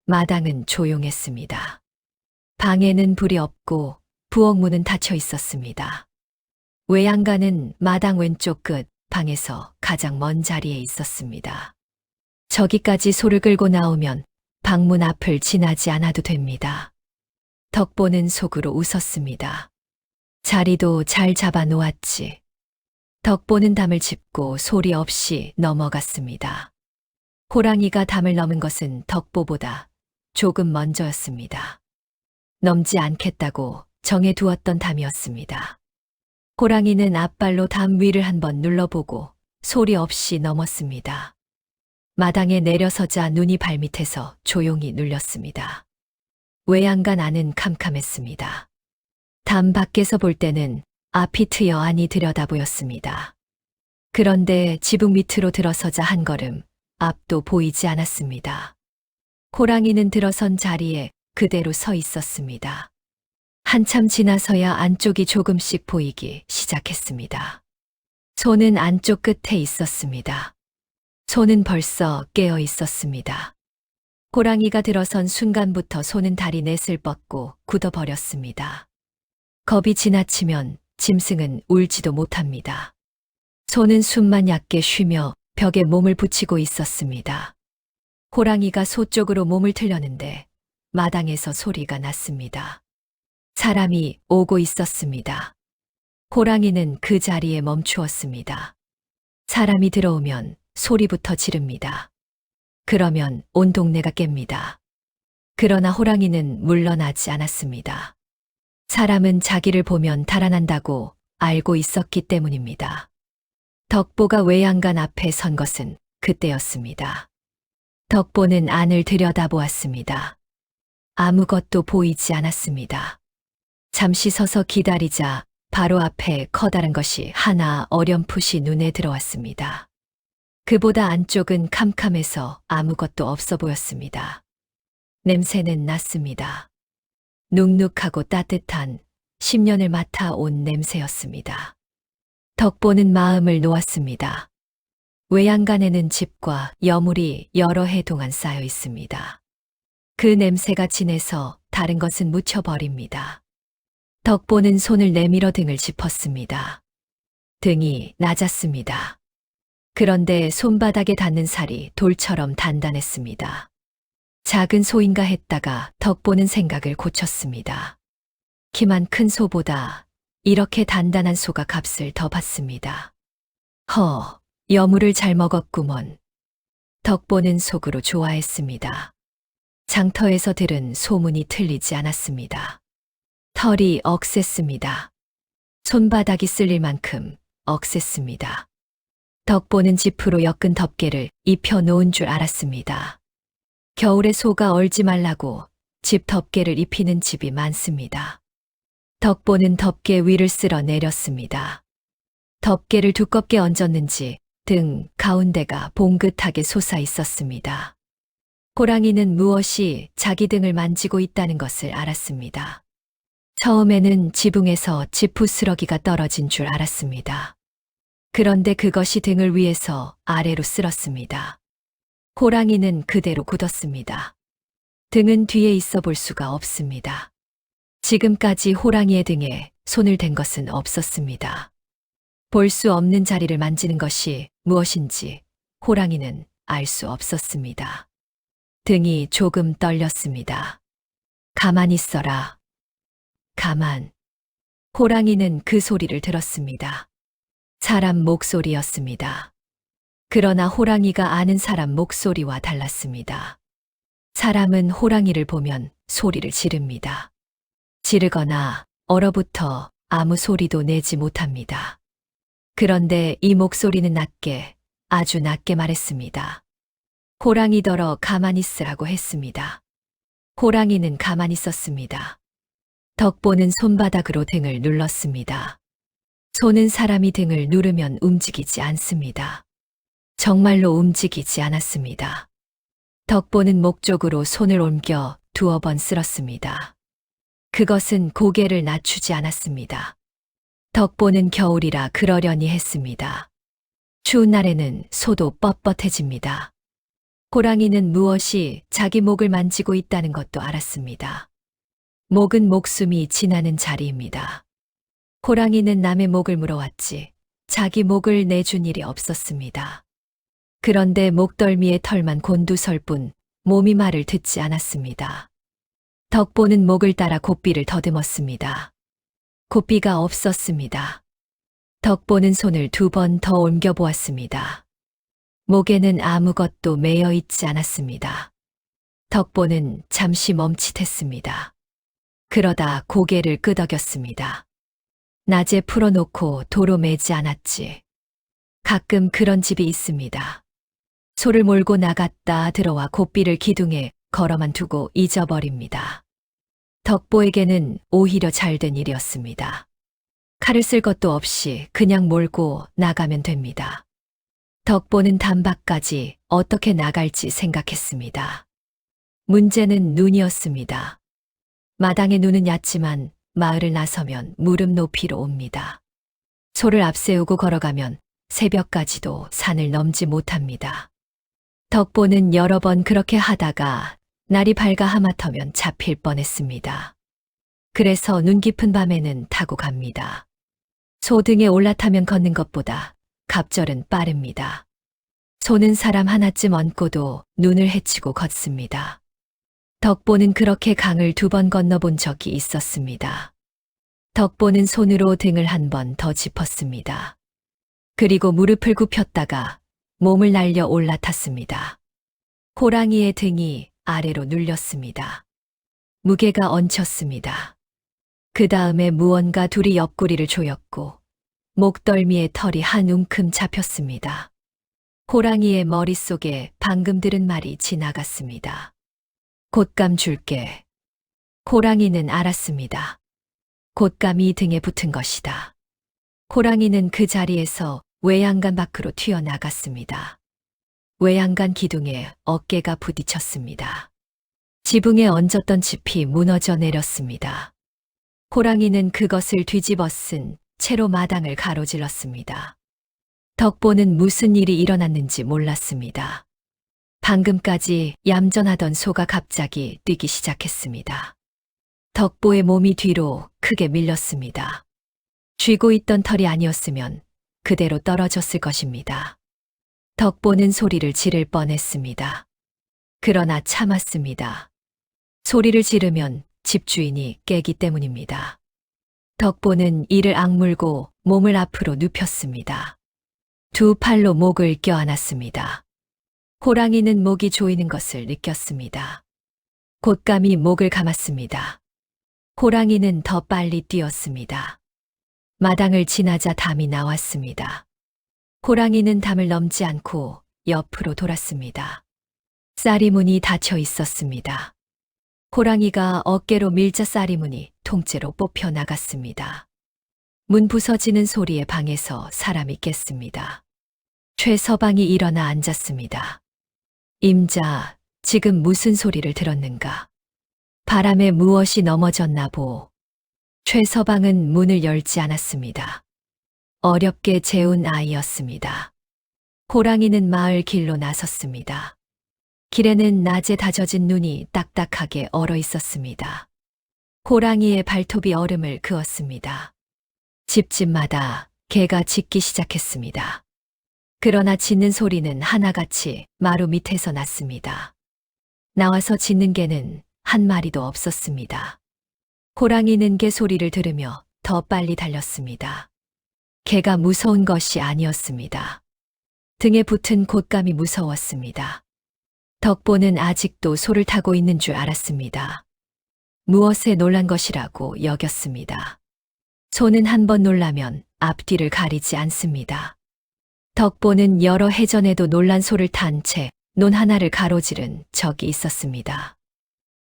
Speaker 2: 마당은 조용했습니다. 방에는 불이 없고 부엌문은 닫혀 있었습니다. 외양간은 마당 왼쪽 끝 방에서 가장 먼 자리에 있었습니다. 저기까지 소를 끌고 나오면 방문 앞을 지나지 않아도 됩니다. 덕보는 속으로 웃었습니다. 자리도 잘 잡아 놓았지. 덕보는 담을 짚고 소리 없이 넘어갔습니다. 호랑이가 담을 넘은 것은 덕보보다 조금 먼저였습니다. 넘지 않겠다고 정해두었던 담이었습니다. 호랑이는 앞발로 담 위를 한번 눌러보고 소리 없이 넘었습니다. 마당에 내려서자 눈이 발밑에서 조용히 눌렸습니다. 외양간 안은 캄캄했습니다. 담 밖에서 볼 때는 앞이 트여 안이 들여다 보였습니다. 그런데 지붕 밑으로 들어서자 한 걸음 앞도 보이지 않았습니다. 호랑이는 들어선 자리에 그대로 서 있었습니다. 한참 지나서야 안쪽이 조금씩 보이기 시작했습니다. 소는 안쪽 끝에 있었습니다. 소는 벌써 깨어 있었습니다. 호랑이가 들어선 순간부터 소는 다리 넷을 뻗고 굳어버렸습니다. 겁이 지나치면 짐승은 울지도 못합니다. 소는 숨만 얕게 쉬며 벽에 몸을 붙이고 있었습니다. 호랑이가 소 쪽으로 몸을 틀려는데 마당에서 소리가 났습니다. 사람이 오고 있었습니다. 호랑이는 그 자리에 멈추었습니다. 사람이 들어오면 소리부터 지릅니다. 그러면 온 동네가 깹니다. 그러나 호랑이는 물러나지 않았습니다. 사람은 자기를 보면 달아난다고 알고 있었기 때문입니다. 덕보가 외양간 앞에 선 것은 그때였습니다. 덕보는 안을 들여다보았습니다. 아무것도 보이지 않았습니다. 잠시 서서 기다리자 바로 앞에 커다란 것이 하나 어렴풋이 눈에 들어왔습니다. 그보다 안쪽은 캄캄해서 아무것도 없어 보였습니다. 냄새는 났습니다. 눅눅하고 따뜻한 10년을 맡아 온 냄새였습니다. 덕보는 마음을 놓았습니다. 외양간에는 즙과 여물이 여러 해 동안 쌓여 있습니다. 그 냄새가 진해서 다른 것은 묻혀버립니다. 덕보는 손을 내밀어 등을 짚었습니다. 등이 낮았습니다. 그런데 손바닥에 닿는 살이 돌처럼 단단했습니다. 작은 소인가 했다가 덕보는 생각을 고쳤습니다. 키만 큰 소보다 이렇게 단단한 소가 값을 더 받습니다. 여물을 잘 먹었구먼. 덕보는 속으로 좋아했습니다. 장터에서 들은 소문이 틀리지 않았습니다. 털이 억셌습니다. 손바닥이 쓸릴 만큼 억셌습니다. 덕보는 지프로 엮은 덮개를 입혀 놓은 줄 알았습니다. 겨울에 소가 얼지 말라고 집 덮개를 입히는 집이 많습니다. 덕보는 덮개 위를 쓸어 내렸습니다. 덮개를 두껍게 얹었는지 등 가운데가 봉긋하게 솟아 있었습니다. 호랑이는 무엇이 자기 등을 만지고 있다는 것을 알았습니다. 처음에는 지붕에서 지푸스러기가 떨어진 줄 알았습니다. 그런데 그것이 등을 위에서 아래로 쓸었습니다. 호랑이는 그대로 굳었습니다. 등은 뒤에 있어 볼 수가 없습니다. 지금까지 호랑이의 등에 손을 댄 것은 없었습니다. 볼 수 없는 자리를 만지는 것이 무엇인지 호랑이는 알 수 없었습니다. 등이 조금 떨렸습니다. 가만히 있어라. 가만. 호랑이는 그 소리를 들었습니다. 사람 목소리였습니다. 그러나 호랑이가 아는 사람 목소리와 달랐습니다. 사람은 호랑이를 보면 소리를 지릅니다. 지르거나 얼어붙어 아무 소리도 내지 못합니다. 그런데 이 목소리는 낮게, 아주 낮게 말했습니다. 호랑이더러 가만히 있으라고 했습니다. 호랑이는 가만히 있었습니다. 덕보는 손바닥으로 등을 눌렀습니다. 손은 사람이 등을 누르면 움직이지 않습니다. 정말로 움직이지 않았습니다. 덕보는 목 쪽으로 손을 옮겨 두어 번 쓸었습니다. 그것은 고개를 낮추지 않았습니다. 덕보는 겨울이라 그러려니 했습니다. 추운 날에는 소도 뻣뻣해집니다. 호랑이는 무엇이 자기 목을 만지고 있다는 것도 알았습니다. 목은 목숨이 지나는 자리입니다. 호랑이는 남의 목을 물어왔지 자기 목을 내준 일이 없었습니다. 그런데 목덜미의 털만 곤두설 뿐 몸이 말을 듣지 않았습니다. 덕보는 목을 따라 고삐를 더듬었습니다. 고삐가 없었습니다. 덕보는 손을 두 번 더 옮겨 보았습니다. 목에는 아무것도 매여 있지 않았습니다. 덕보는 잠시 멈칫했습니다. 그러다 고개를 끄덕였습니다. 낮에 풀어놓고 도로 매지 않았지. 가끔 그런 집이 있습니다. 소를 몰고 나갔다 들어와 고삐를 기둥에 걸어만 두고 잊어버립니다. 덕보에게는 오히려 잘된 일이었습니다. 칼을 쓸 것도 없이 그냥 몰고 나가면 됩니다. 덕보는 단박까지 어떻게 나갈지 생각했습니다. 문제는 눈이었습니다. 마당의 눈은 얕지만 마을을 나서면 무릎 높이로 옵니다. 소를 앞세우고 걸어가면 새벽까지도 산을 넘지 못합니다. 덕보는 여러 번 그렇게 하다가 날이 밝아 하마터면 잡힐 뻔했습니다. 그래서 눈 깊은 밤에는 타고 갑니다. 소 등에 올라타면 걷는 것보다 갑절은 빠릅니다. 소는 사람 하나쯤 얹고도 눈을 헤치고 걷습니다. 덕보는 그렇게 강을 두 번 건너본 적이 있었습니다. 덕보는 손으로 등을 한 번 더 짚었습니다. 그리고 무릎을 굽혔다가 몸을 날려 올라탔습니다. 호랑이의 등이 아래로 눌렸습니다. 무게가 얹혔습니다. 그 다음에 무언가 둘이 옆구리를 조였고 목덜미에 털이 한 움큼 잡혔습니다. 호랑이의 머릿속에 방금 들은 말이 지나갔습니다. 곶감 줄게. 호랑이는 알았습니다. 곶감이 등에 붙은 것이다. 호랑이는 그 자리에서 외양간 밖으로 튀어나갔습니다. 외양간 기둥에 어깨가 부딪혔습니다. 지붕에 얹었던 짚이 무너져 내렸습니다. 호랑이는 그것을 뒤집어 쓴 채로 마당을 가로질렀습니다. 덕보는 무슨 일이 일어났는지 몰랐습니다. 방금까지 얌전하던 소가 갑자기 뛰기 시작했습니다. 덕보의 몸이 뒤로 크게 밀렸습니다. 쥐고 있던 털이 아니었으면 그대로 떨어졌을 것입니다. 덕보는 소리를 지를 뻔했습니다. 그러나 참았습니다. 소리를 지르면 집주인이 깨기 때문입니다. 덕보는 이를 악물고 몸을 앞으로 눕혔습니다. 두 팔로 목을 껴안았습니다. 호랑이는 목이 조이는 것을 느꼈습니다. 곶감이 목을 감았습니다. 호랑이는 더 빨리 뛰었습니다. 마당을 지나자 담이 나왔습니다. 호랑이는 담을 넘지 않고 옆으로 돌았습니다. 쌀이문이 닫혀 있었습니다. 호랑이가 어깨로 밀자 쌀이문이 통째로 뽑혀 나갔습니다. 문 부서지는 소리에 방에서 사람이 깼습니다. 최서방이 일어나 앉았습니다. 임자, 지금 무슨 소리를 들었는가? 바람에 무엇이 넘어졌나 보. 최서방은 문을 열지 않았습니다. 어렵게 재운 아이였습니다. 호랑이는 마을 길로 나섰습니다. 길에는 낮에 다져진 눈이 딱딱하게 얼어 있었습니다. 호랑이의 발톱이 얼음을 그었습니다. 집집마다 개가 짖기 시작했습니다. 그러나 짖는 소리는 하나같이 마루 밑에서 났습니다. 나와서 짖는 개는 한 마리도 없었습니다. 호랑이는 개 소리를 들으며 더 빨리 달렸습니다. 개가 무서운 것이 아니었습니다. 등에 붙은 곶감이 무서웠습니다. 덕보는 아직도 소를 타고 있는 줄 알았습니다. 무엇에 놀란 것이라고 여겼습니다. 소는 한 번 놀라면 앞뒤를 가리지 않습니다. 덕보는 여러 해 전에도 놀란 소를 탄 채 논 하나를 가로지른 적이 있었습니다.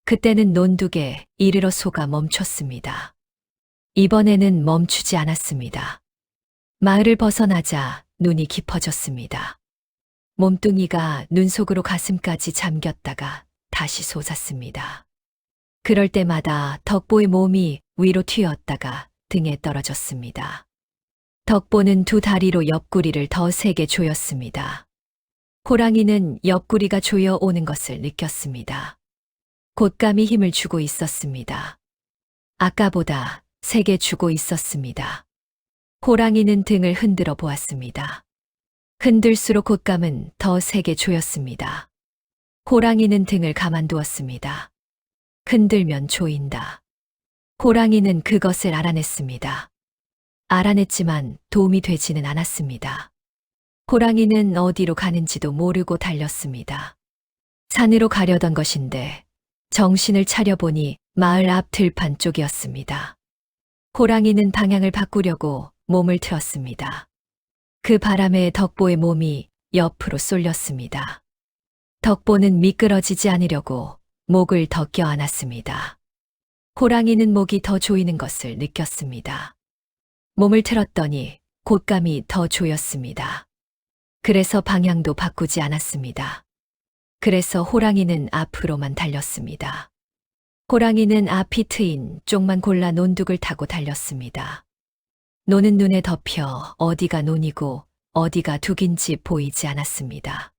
Speaker 2: 그때는 논둑에 이르러 소가 멈췄습니다. 이번에는 멈추지 않았습니다. 마을을 벗어나자 눈이 깊어졌습니다. 몸뚱이가 눈 속으로 가슴까지 잠겼다가 다시 솟았습니다. 그럴 때마다 덕보의 몸이 위로 튀었다가 등에 떨어졌습니다. 덕보는 두 다리로 옆구리를 더 세게 조였습니다. 호랑이는 옆구리가 조여 오는 것을 느꼈습니다. 곶감이 힘을 주고 있었습니다. 아까보다 세게 주고 있었습니다. 호랑이는 등을 흔들어 보았습니다. 흔들수록 곶감은 더 세게 조였습니다. 호랑이는 등을 가만두었습니다. 흔들면 조인다. 호랑이는 그것을 알아냈습니다. 알아냈지만 도움이 되지는 않았습니다. 호랑이는 어디로 가는지도 모르고 달렸습니다. 산으로 가려던 것인데 정신을 차려보니 마을 앞 들판 쪽이었습니다. 호랑이는 방향을 바꾸려고 몸을 틀었습니다. 그 바람에 덕보의 몸이 옆으로 쏠렸습니다. 덕보는 미끄러지지 않으려고 목을 더 껴안았습니다. 호랑이는 목이 더 조이는 것을 느꼈습니다. 몸을 틀었더니 곶감이 더 조였습니다. 그래서 방향도 바꾸지 않았습니다. 그래서 호랑이는 앞으로만 달렸습니다. 호랑이는 앞이 트인 쪽만 골라 논둑을 타고 달렸습니다. 논은 눈에 덮여 어디가 논이고 어디가 둑인지 보이지 않았습니다.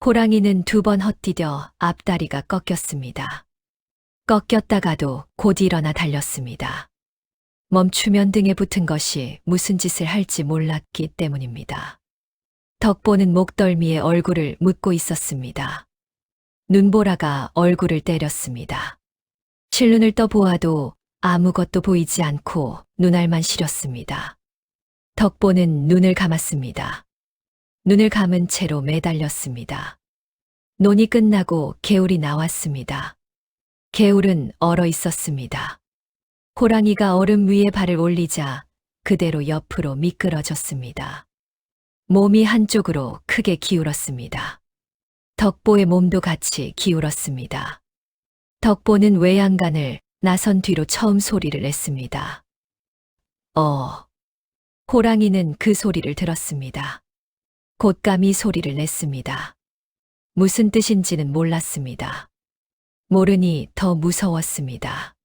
Speaker 2: 호랑이는 두 번 헛디뎌 앞다리가 꺾였습니다. 꺾였다가도 곧 일어나 달렸습니다. 멈추면 등에 붙은 것이 무슨 짓을 할지 몰랐기 때문입니다. 덕보는 목덜미에 얼굴을 묻고 있었습니다. 눈보라가 얼굴을 때렸습니다. 실눈을 떠 보아도 아무것도 보이지 않고 눈알만 시렸습니다. 덕보는 눈을 감았습니다. 눈을 감은 채로 매달렸습니다. 논이 끝나고 개울이 나왔습니다. 개울은 얼어 있었습니다. 호랑이가 얼음 위에 발을 올리자 그대로 옆으로 미끄러졌습니다. 몸이 한쪽으로 크게 기울었습니다. 덕보의 몸도 같이 기울었습니다. 덕보는 외양간을 나선 뒤로 처음 소리를 냈습니다. 호랑이는 그 소리를 들었습니다. 곶감이 소리를 냈습니다. 무슨 뜻인지는 몰랐습니다. 모르니 더 무서웠습니다.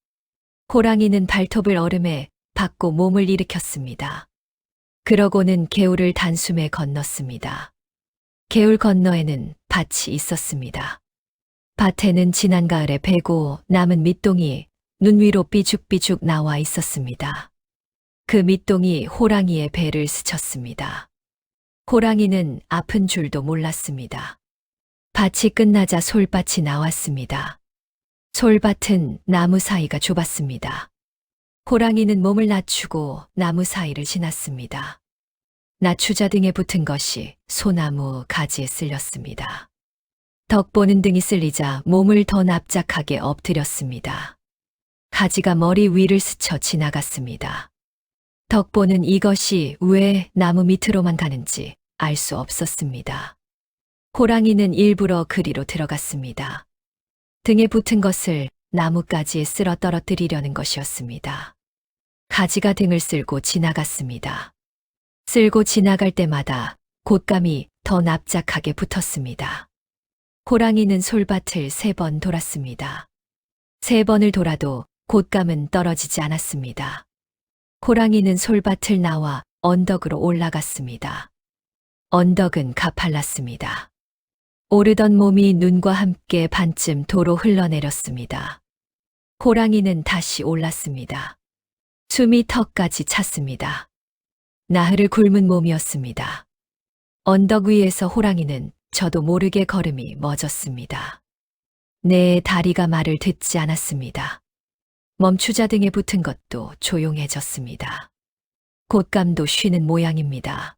Speaker 2: 호랑이는 발톱을 얼음에 박고 몸을 일으켰습니다. 그러고는 개울을 단숨에 건넜습니다. 개울 건너에는 밭이 있었습니다. 밭에는 지난 가을에 베고 남은 밑동이 눈 위로 삐죽삐죽 나와 있었습니다. 그 밑동이 호랑이의 배를 스쳤습니다. 호랑이는 아픈 줄도 몰랐습니다. 밭이 끝나자 솔밭이 나왔습니다. 솔밭은 나무 사이가 좁았습니다. 호랑이는 몸을 낮추고 나무 사이를 지났습니다. 낮추자 등에 붙은 것이 소나무 가지에 쓸렸습니다. 덕보는 등이 쓸리자 몸을 더 납작하게 엎드렸습니다. 가지가 머리 위를 스쳐 지나갔습니다. 덕보는 이것이 왜 나무 밑으로만 가는지 알 수 없었습니다. 호랑이는 일부러 그리로 들어갔습니다. 등에 붙은 것을 나무가지에 쓸어 떨어뜨리려는 것이었습니다. 가지가 등을 쓸고 지나갔습니다. 쓸고 지나갈 때마다 곶감이 더 납작하게 붙었습니다. 호랑이는 솔밭을 3번 돌았습니다. 3번을 돌아도 곶감은 떨어지지 않았습니다. 호랑이는 솔밭을 나와 언덕으로 올라갔습니다. 언덕은 가팔랐습니다. 오르던 몸이 눈과 함께 반쯤 도로 흘러내렸습니다. 호랑이는 다시 올랐습니다. 숨이 턱까지 찼습니다. 나흘을 굶은 몸이었습니다. 언덕 위에서 호랑이는 저도 모르게 걸음이 멎었습니다. 내 다리가 말을 듣지 않았습니다. 멈추자 등에 붙은 것도 조용해졌습니다. 곶감도 쉬는 모양입니다.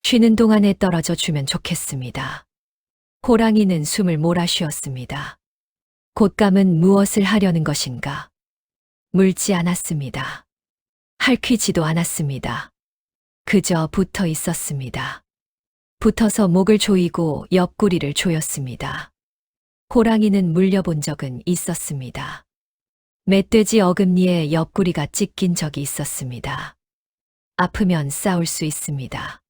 Speaker 2: 쉬는 동안에 떨어져 주면 좋겠습니다. 호랑이는 숨을 몰아쉬었습니다. 곶감은 무엇을 하려는 것인가? 물지 않았습니다. 핥히지도 않았습니다. 그저 붙어 있었습니다. 붙어서 목을 조이고 옆구리를 조였습니다. 호랑이는 물려본 적은 있었습니다. 멧돼지 어금니에 옆구리가 찢긴 적이 있었습니다. 아프면 싸울 수 있습니다.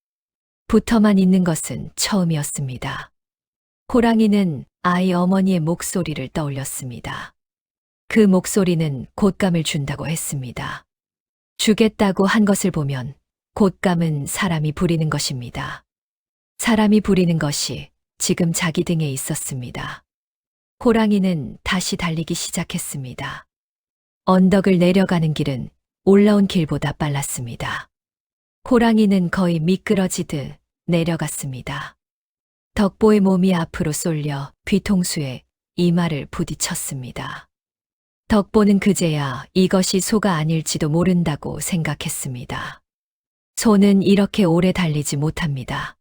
Speaker 2: 붙어만 있는 것은 처음이었습니다. 호랑이는 아이 어머니의 목소리를 떠올렸습니다. 그 목소리는 곶감을 준다고 했습니다. 주겠다고 한 것을 보면 곶감은 사람이 부리는 것입니다. 사람이 부리는 것이 지금 자기 등에 있었습니다. 호랑이는 다시 달리기 시작했습니다. 언덕을 내려가는 길은 올라온 길보다 빨랐습니다. 호랑이는 거의 미끄러지듯 내려갔습니다. 덕보의 몸이 앞으로 쏠려 뒤통수에 이마를 부딪혔습니다. 덕보는 그제야 이것이 소가 아닐지도 모른다고 생각했습니다. 소는 이렇게 오래 달리지 못합니다.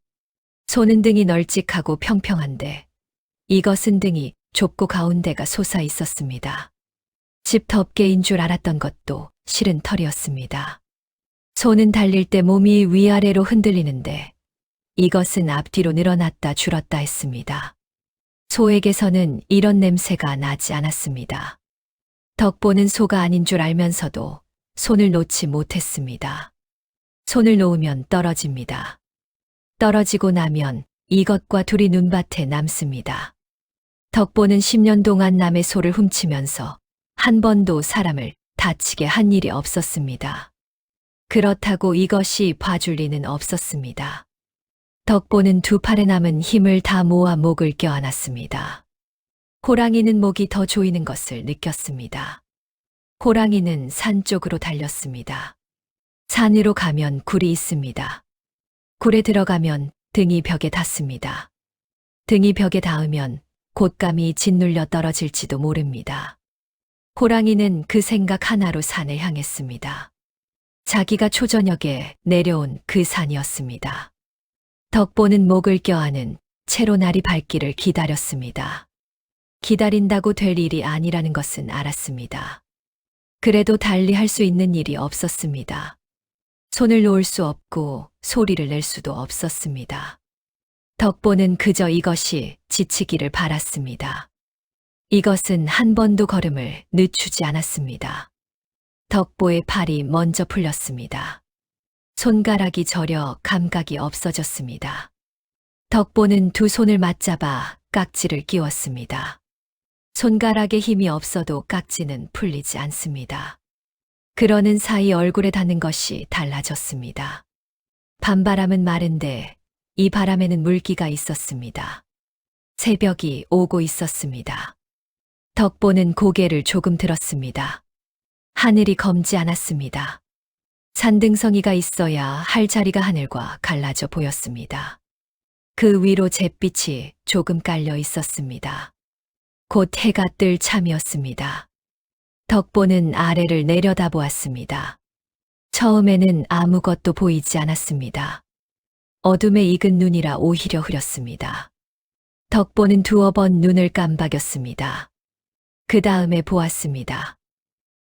Speaker 2: 소는 등이 널찍하고 평평한데 이것은 등이 좁고 가운데가 솟아 있었습니다. 집 덮개인 줄 알았던 것도 실은 털이었습니다. 소는 달릴 때 몸이 위아래로 흔들리는데 이것은 앞뒤로 늘어났다 줄었다 했습니다. 소에게서는 이런 냄새가 나지 않았습니다. 덕보는 소가 아닌 줄 알면서도 손을 놓지 못했습니다. 손을 놓으면 떨어집니다. 떨어지고 나면 이것과 둘이 눈밭에 남습니다. 덕보는 10년 동안 남의 소를 훔치면서 한 번도 사람을 다치게 한 일이 없었습니다. 그렇다고 이것이 봐줄 리는 없었습니다. 덕보는 2팔에 남은 힘을 다 모아 목을 껴안았습니다. 호랑이는 목이 더 조이는 것을 느꼈습니다. 호랑이는 산 쪽으로 달렸습니다. 산으로 가면 굴이 있습니다. 굴에 들어가면 등이 벽에 닿습니다. 등이 벽에 닿으면 곶감이 짓눌려 떨어질지도 모릅니다. 호랑이는 그 생각 하나로 산을 향했습니다. 자기가 초저녁에 내려온 그 산이었습니다. 덕보는 목을 껴안은 채로 날이 밝기를 기다렸습니다. 기다린다고 될 일이 아니라는 것은 알았습니다. 그래도 달리 할 수 있는 일이 없었습니다. 손을 놓을 수 없고 소리를 낼 수도 없었습니다. 덕보는 그저 이것이 지치기를 바랐습니다. 이것은 한 번도 걸음을 늦추지 않았습니다. 덕보의 팔이 먼저 풀렸습니다. 손가락이 저려 감각이 없어졌습니다. 덕보는 2 손을 맞잡아 깍지를 끼웠습니다. 손가락에 힘이 없어도 깍지는 풀리지 않습니다. 그러는 사이 얼굴에 닿는 것이 달라졌습니다. 밤바람은 마른데 이 바람에는 물기가 있었습니다. 새벽이 오고 있었습니다. 덕보는 고개를 조금 들었습니다. 하늘이 검지 않았습니다. 산등성이가 있어야 할 자리가 하늘과 갈라져 보였습니다. 그 위로 잿빛이 조금 깔려 있었습니다. 곧 해가 뜰 참이었습니다. 덕보는 아래를 내려다보았습니다. 처음에는 아무것도 보이지 않았습니다. 어둠에 익은 눈이라 오히려 흐렸습니다. 덕보는 두어 번 눈을 깜박였습니다. 그 다음에 보았습니다.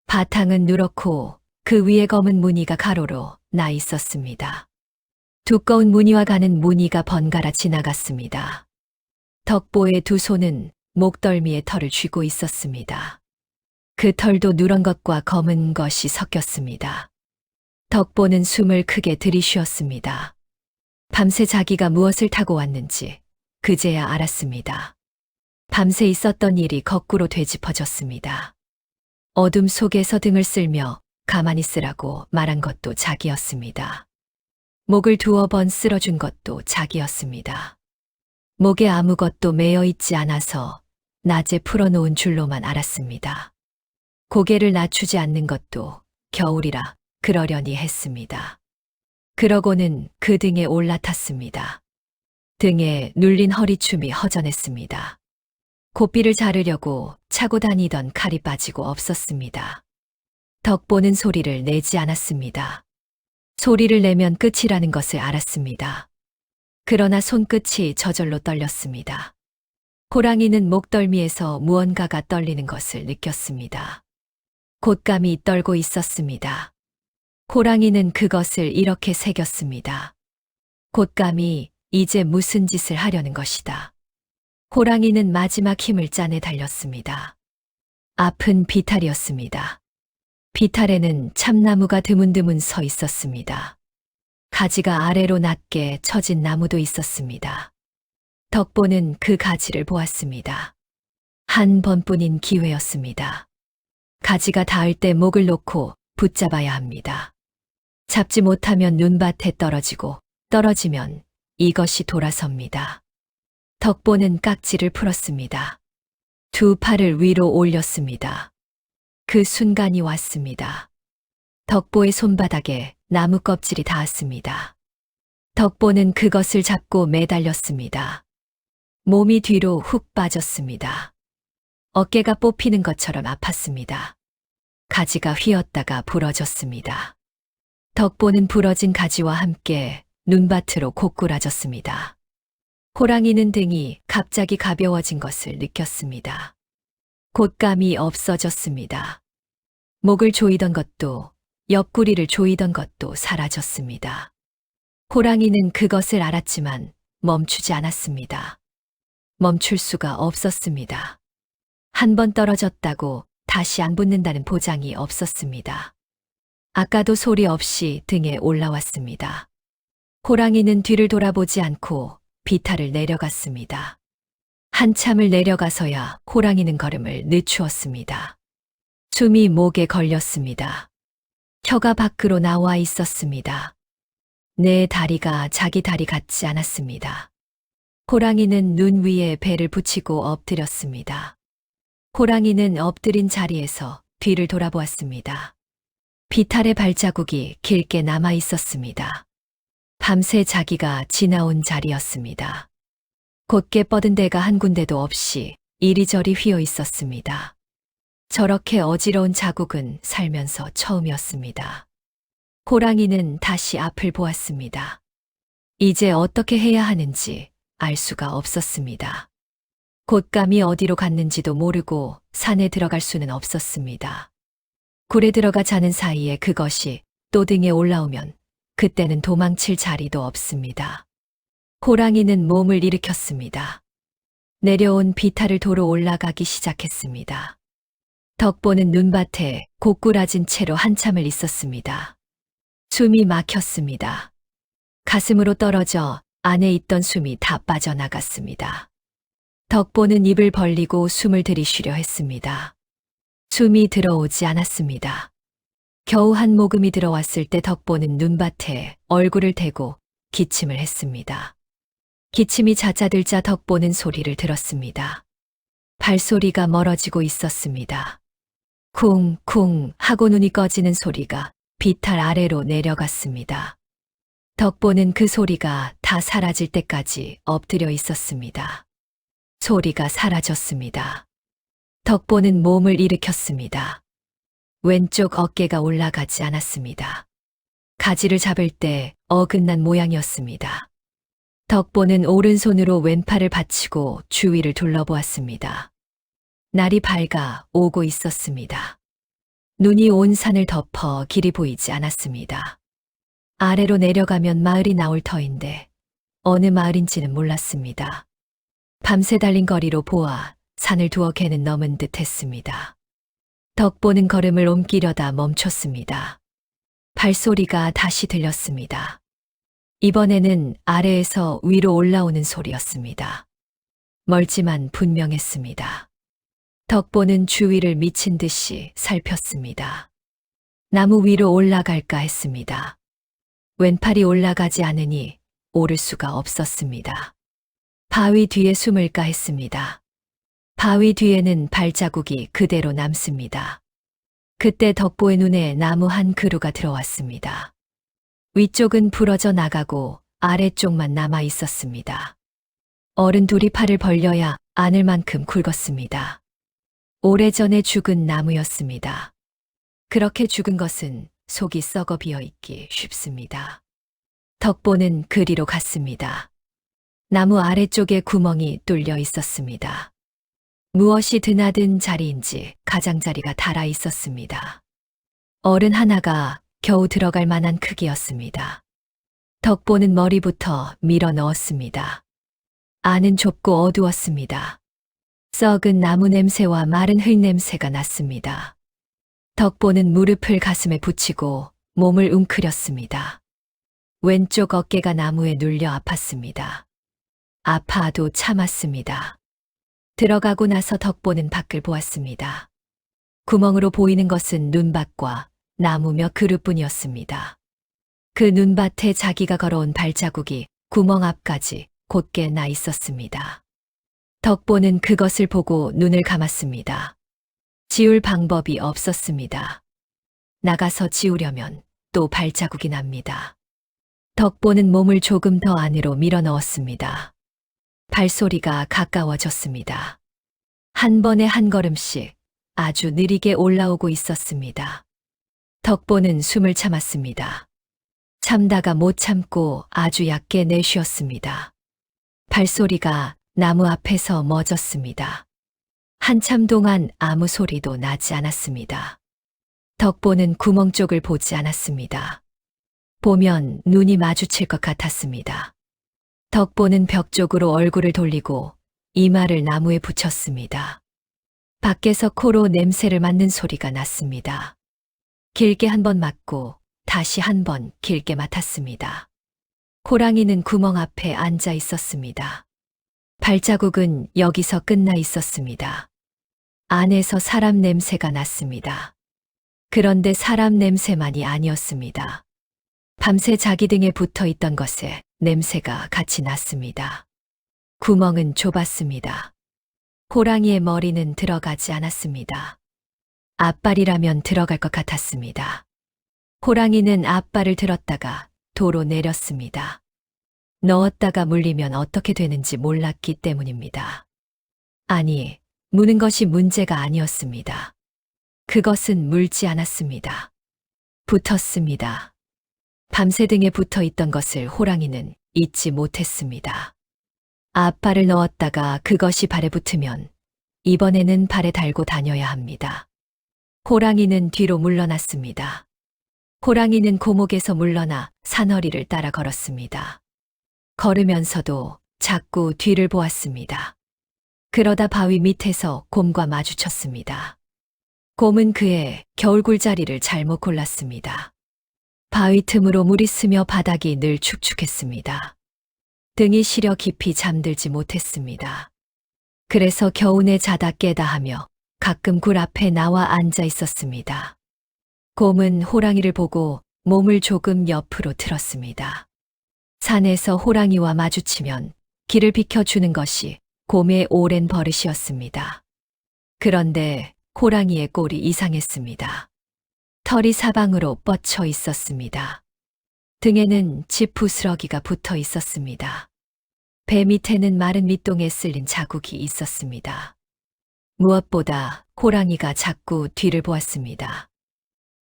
Speaker 2: 바탕은 누렇고 그 위에 검은 무늬가 가로로 나 있었습니다. 두꺼운 무늬와 가는 무늬가 번갈아 지나갔습니다. 덕보의 두 손은 목덜미에 털을 쥐고 있었습니다. 그 털도 누런 것과 검은 것이 섞였습니다. 덕보는 숨을 크게 들이쉬었습니다. 밤새 자기가 무엇을 타고 왔는지 그제야 알았습니다. 밤새 있었던 일이 거꾸로 되짚어졌습니다. 어둠 속에서 등을 쓸며 가만히 쓰라고 말한 것도 자기였습니다. 목을 두어 번 쓸어준 것도 자기였습니다. 목에 아무것도 매여 있지 않아서 낮에 풀어놓은 줄로만 알았습니다. 고개를 낮추지 않는 것도 겨울이라 그러려니 했습니다. 그러고는 그 등에 올라탔습니다. 등에 눌린 허리춤이 허전했습니다. 고삐를 자르려고 차고 다니던 칼이 빠지고 없었습니다. 덕보는 소리를 내지 않았습니다. 소리를 내면 끝이라는 것을 알았습니다. 그러나 손끝이 저절로 떨렸습니다. 호랑이는 목덜미에서 무언가가 떨리는 것을 느꼈습니다. 곶감이 떨고 있었습니다. 호랑이는 그것을 이렇게 새겼습니다. 곶감이 이제 무슨 짓을 하려는 것이다. 호랑이는 마지막 힘을 짜내 달렸습니다. 앞은 비탈이었습니다. 비탈에는 참나무가 드문드문 서 있었습니다. 가지가 아래로 낮게 처진 나무도 있었습니다. 덕보는 그 가지를 보았습니다. 한 번뿐인 기회였습니다. 가지가 닿을 때 목을 놓고 붙잡아야 합니다. 잡지 못하면 눈밭에 떨어지고 떨어지면 이것이 돌아섭니다. 덕보는 깍지를 풀었습니다. 두 팔을 위로 올렸습니다. 그 순간이 왔습니다. 덕보의 손바닥에 나무 껍질이 닿았습니다. 덕보는 그것을 잡고 매달렸습니다. 몸이 뒤로 훅 빠졌습니다. 어깨가 뽑히는 것처럼 아팠습니다. 가지가 휘었다가 부러졌습니다. 덕보는 부러진 가지와 함께 눈밭으로 고꾸라졌습니다. 호랑이는 등이 갑자기 가벼워진 것을 느꼈습니다. 곶감이 없어졌습니다. 목을 조이던 것도 옆구리를 조이던 것도 사라졌습니다. 호랑이는 그것을 알았지만 멈추지 않았습니다. 멈출 수가 없었습니다. 한 번 떨어졌다고 다시 안 붙는다는 보장이 없었습니다. 아까도 소리 없이 등에 올라왔습니다. 호랑이는 뒤를 돌아보지 않고 비탈을 내려갔습니다. 한참을 내려가서야 호랑이는 걸음을 늦추었습니다. 숨이 목에 걸렸습니다. 혀가 밖으로 나와 있었습니다. 내 다리가 자기 다리 같지 않았습니다. 호랑이는 눈 위에 배를 붙이고 엎드렸습니다. 호랑이는 엎드린 자리에서 뒤를 돌아보았습니다. 비탈의 발자국이 길게 남아 있었습니다. 밤새 자기가 지나온 자리였습니다. 곧게 뻗은 데가 한 군데도 없이 이리저리 휘어 있었습니다. 저렇게 어지러운 자국은 살면서 처음이었습니다. 호랑이는 다시 앞을 보았습니다. 이제 어떻게 해야 하는지 알 수가 없었습니다. 곶감이 어디로 갔는지도 모르고 산에 들어갈 수는 없었습니다. 굴에 들어가 자는 사이에 그것이 또 등에 올라오면 그때는 도망칠 자리도 없습니다. 호랑이는 몸을 일으켰습니다. 내려온 비탈을 도로 올라가기 시작했습니다. 덕보는 눈밭에 고꾸라진 채로 한참을 있었습니다. 숨이 막혔습니다. 가슴으로 떨어져 안에 있던 숨이 다 빠져나갔습니다. 덕보는 입을 벌리고 숨을 들이쉬려 했습니다. 숨이 들어오지 않았습니다. 겨우 한 모금이 들어왔을 때 덕보는 눈밭에 얼굴을 대고 기침을 했습니다. 기침이 잦아들자 덕보는 소리를 들었습니다. 발소리가 멀어지고 있었습니다. 쿵쿵 하고 눈이 꺼지는 소리가 비탈 아래로 내려갔습니다. 덕보는 그 소리가 다 사라질 때까지 엎드려 있었습니다. 소리가 사라졌습니다. 덕보는 몸을 일으켰습니다. 왼쪽 어깨가 올라가지 않았습니다. 가지를 잡을 때 어긋난 모양이었습니다. 덕보는 오른손으로 왼팔을 받치고 주위를 둘러보았습니다. 날이 밝아 오고 있었습니다. 눈이 온 산을 덮어 길이 보이지 않았습니다. 아래로 내려가면 마을이 나올 터인데 어느 마을인지는 몰랐습니다. 밤새 달린 거리로 보아 산을 두어 개는 넘은 듯 했습니다. 덕보는 걸음을 옮기려다 멈췄습니다. 발소리가 다시 들렸습니다. 이번에는 아래에서 위로 올라오는 소리였습니다. 멀지만 분명했습니다. 덕보는 주위를 미친 듯이 살폈습니다. 나무 위로 올라갈까 했습니다. 왼팔이 올라가지 않으니 오를 수가 없었습니다. 바위 뒤에 숨을까 했습니다. 바위 뒤에는 발자국이 그대로 남습니다. 그때 덕보의 눈에 나무 한 그루가 들어왔습니다. 위쪽은 부러져 나가고 아래쪽만 남아 있었습니다. 어른 둘이 팔을 벌려야 안을 만큼 굵었습니다. 오래전에 죽은 나무였습니다. 그렇게 죽은 것은 속이 썩어 비어 있기 쉽습니다. 덕보는 그리로 갔습니다. 나무 아래쪽에 구멍이 뚫려 있었습니다. 무엇이 드나든 자리인지 가장자리가 달아 있었습니다. 어른 하나가 겨우 들어갈 만한 크기였습니다. 덕보는 머리부터 밀어 넣었습니다. 안은 좁고 어두웠습니다. 썩은 나무 냄새와 마른 흙 냄새가 났습니다. 덕보는 무릎을 가슴에 붙이고 몸을 웅크렸습니다. 왼쪽 어깨가 나무에 눌려 아팠습니다. 아파도 참았습니다. 들어가고 나서 덕보는 밖을 보았습니다. 구멍으로 보이는 것은 눈밭과 나무 몇 그루뿐이었습니다. 그 눈밭에 자기가 걸어온 발자국이 구멍 앞까지 곧게 나 있었습니다. 덕보는 그것을 보고 눈을 감았습니다. 지울 방법이 없었습니다. 나가서 지우려면 또 발자국이 납니다. 덕보는 몸을 조금 더 안으로 밀어 넣었습니다. 발소리가 가까워졌습니다. 한 번에 한 걸음씩 아주 느리게 올라오고 있었습니다. 덕보는 숨을 참았습니다. 참다가 못 참고 아주 얕게 내쉬었습니다. 발소리가 나무 앞에서 멎었습니다. 한참 동안 아무 소리도 나지 않았습니다. 덕보는 구멍 쪽을 보지 않았습니다. 보면 눈이 마주칠 것 같았습니다. 덕보는 벽 쪽으로 얼굴을 돌리고 이마를 나무에 붙였습니다. 밖에서 코로 냄새를 맡는 소리가 났습니다. 길게 한 번 맡고 다시 한 번 길게 맡았습니다. 호랑이는 구멍 앞에 앉아 있었습니다. 발자국은 여기서 끝나 있었습니다. 안에서 사람 냄새가 났습니다. 그런데 사람 냄새만이 아니었습니다. 밤새 자기 등에 붙어 있던 것에 냄새가 같이 났습니다. 구멍은 좁았습니다. 호랑이의 머리는 들어가지 않았습니다. 앞발이라면 들어갈 것 같았습니다. 호랑이는 앞발을 들었다가 도로 내렸습니다. 넣었다가 물리면 어떻게 되는지 몰랐기 때문입니다. 아니, 무는 것이 문제가 아니었습니다. 그것은 물지 않았습니다. 붙었습니다. 밤새 등에 붙어 있던 것을 호랑이는 잊지 못했습니다. 앞발을 넣었다가 그것이 발에 붙으면 이번에는 발에 달고 다녀야 합니다. 호랑이는 뒤로 물러났습니다. 호랑이는 고목에서 물러나 산허리를 따라 걸었습니다. 걸으면서도 자꾸 뒤를 보았습니다. 그러다 바위 밑에서 곰과 마주쳤습니다. 곰은 그의 겨울굴자리를 잘못 골랐습니다. 바위 틈으로 물이 스며 바닥이 늘 축축했습니다. 등이 시려 깊이 잠들지 못했습니다. 그래서 겨우내 자다 깨다 하며 가끔 굴 앞에 나와 앉아 있었습니다. 곰은 호랑이를 보고 몸을 조금 옆으로 틀었습니다. 산에서 호랑이와 마주치면 길을 비켜주는 것이 곰의 오랜 버릇이었습니다. 그런데 호랑이의 꼴이 이상했습니다. 털이 사방으로 뻗쳐 있었습니다. 등에는 지푸스러기가 붙어 있었습니다. 배 밑에는 마른 밑동에 쓸린 자국이 있었습니다. 무엇보다 호랑이가 자꾸 뒤를 보았습니다.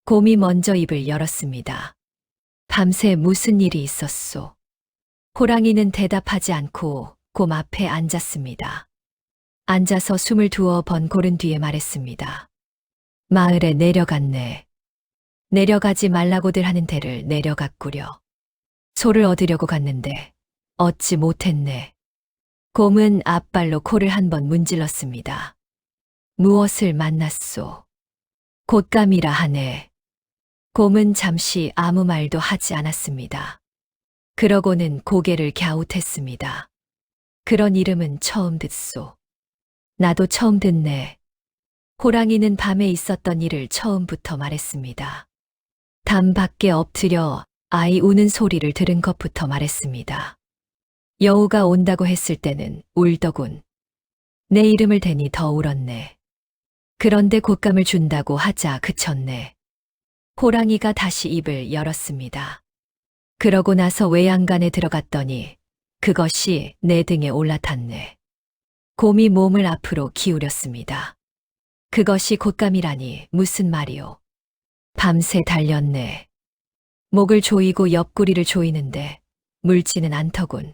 Speaker 2: 곰이 먼저 입을 열었습니다. 밤새 무슨 일이 있었소? 호랑이는 대답하지 않고 곰 앞에 앉았습니다. 앉아서 숨을 두어 번 고른 뒤에 말했습니다. 마을에 내려갔네. 내려가지 말라고들 하는 데를 내려갔구려. 소를 얻으려고 갔는데 얻지 못했네. 곰은 앞발로 코를 한 번 문질렀습니다. 무엇을 만났소? 곶감이라 하네. 곰은 잠시 아무 말도 하지 않았습니다. 그러고는 고개를 갸웃했습니다. 그런 이름은 처음 듣소. 나도 처음 듣네. 호랑이는 밤에 있었던 일을 처음부터 말했습니다. 담 밖에 엎드려 아이 우는 소리를 들은 것부터 말했습니다. 여우가 온다고 했을 때는 울더군. 내 이름을 대니 더 울었네. 그런데 곶감을 준다고 하자 그쳤네. 호랑이가 다시 입을 열었습니다. 그러고 나서 외양간에 들어갔더니 그것이 내 등에 올라탔네. 곰이 몸을 앞으로 기울였습니다. 그것이 곶감이라니 무슨 말이오. 밤새 달렸네. 목을 조이고 옆구리를 조이는데 물지는 않더군.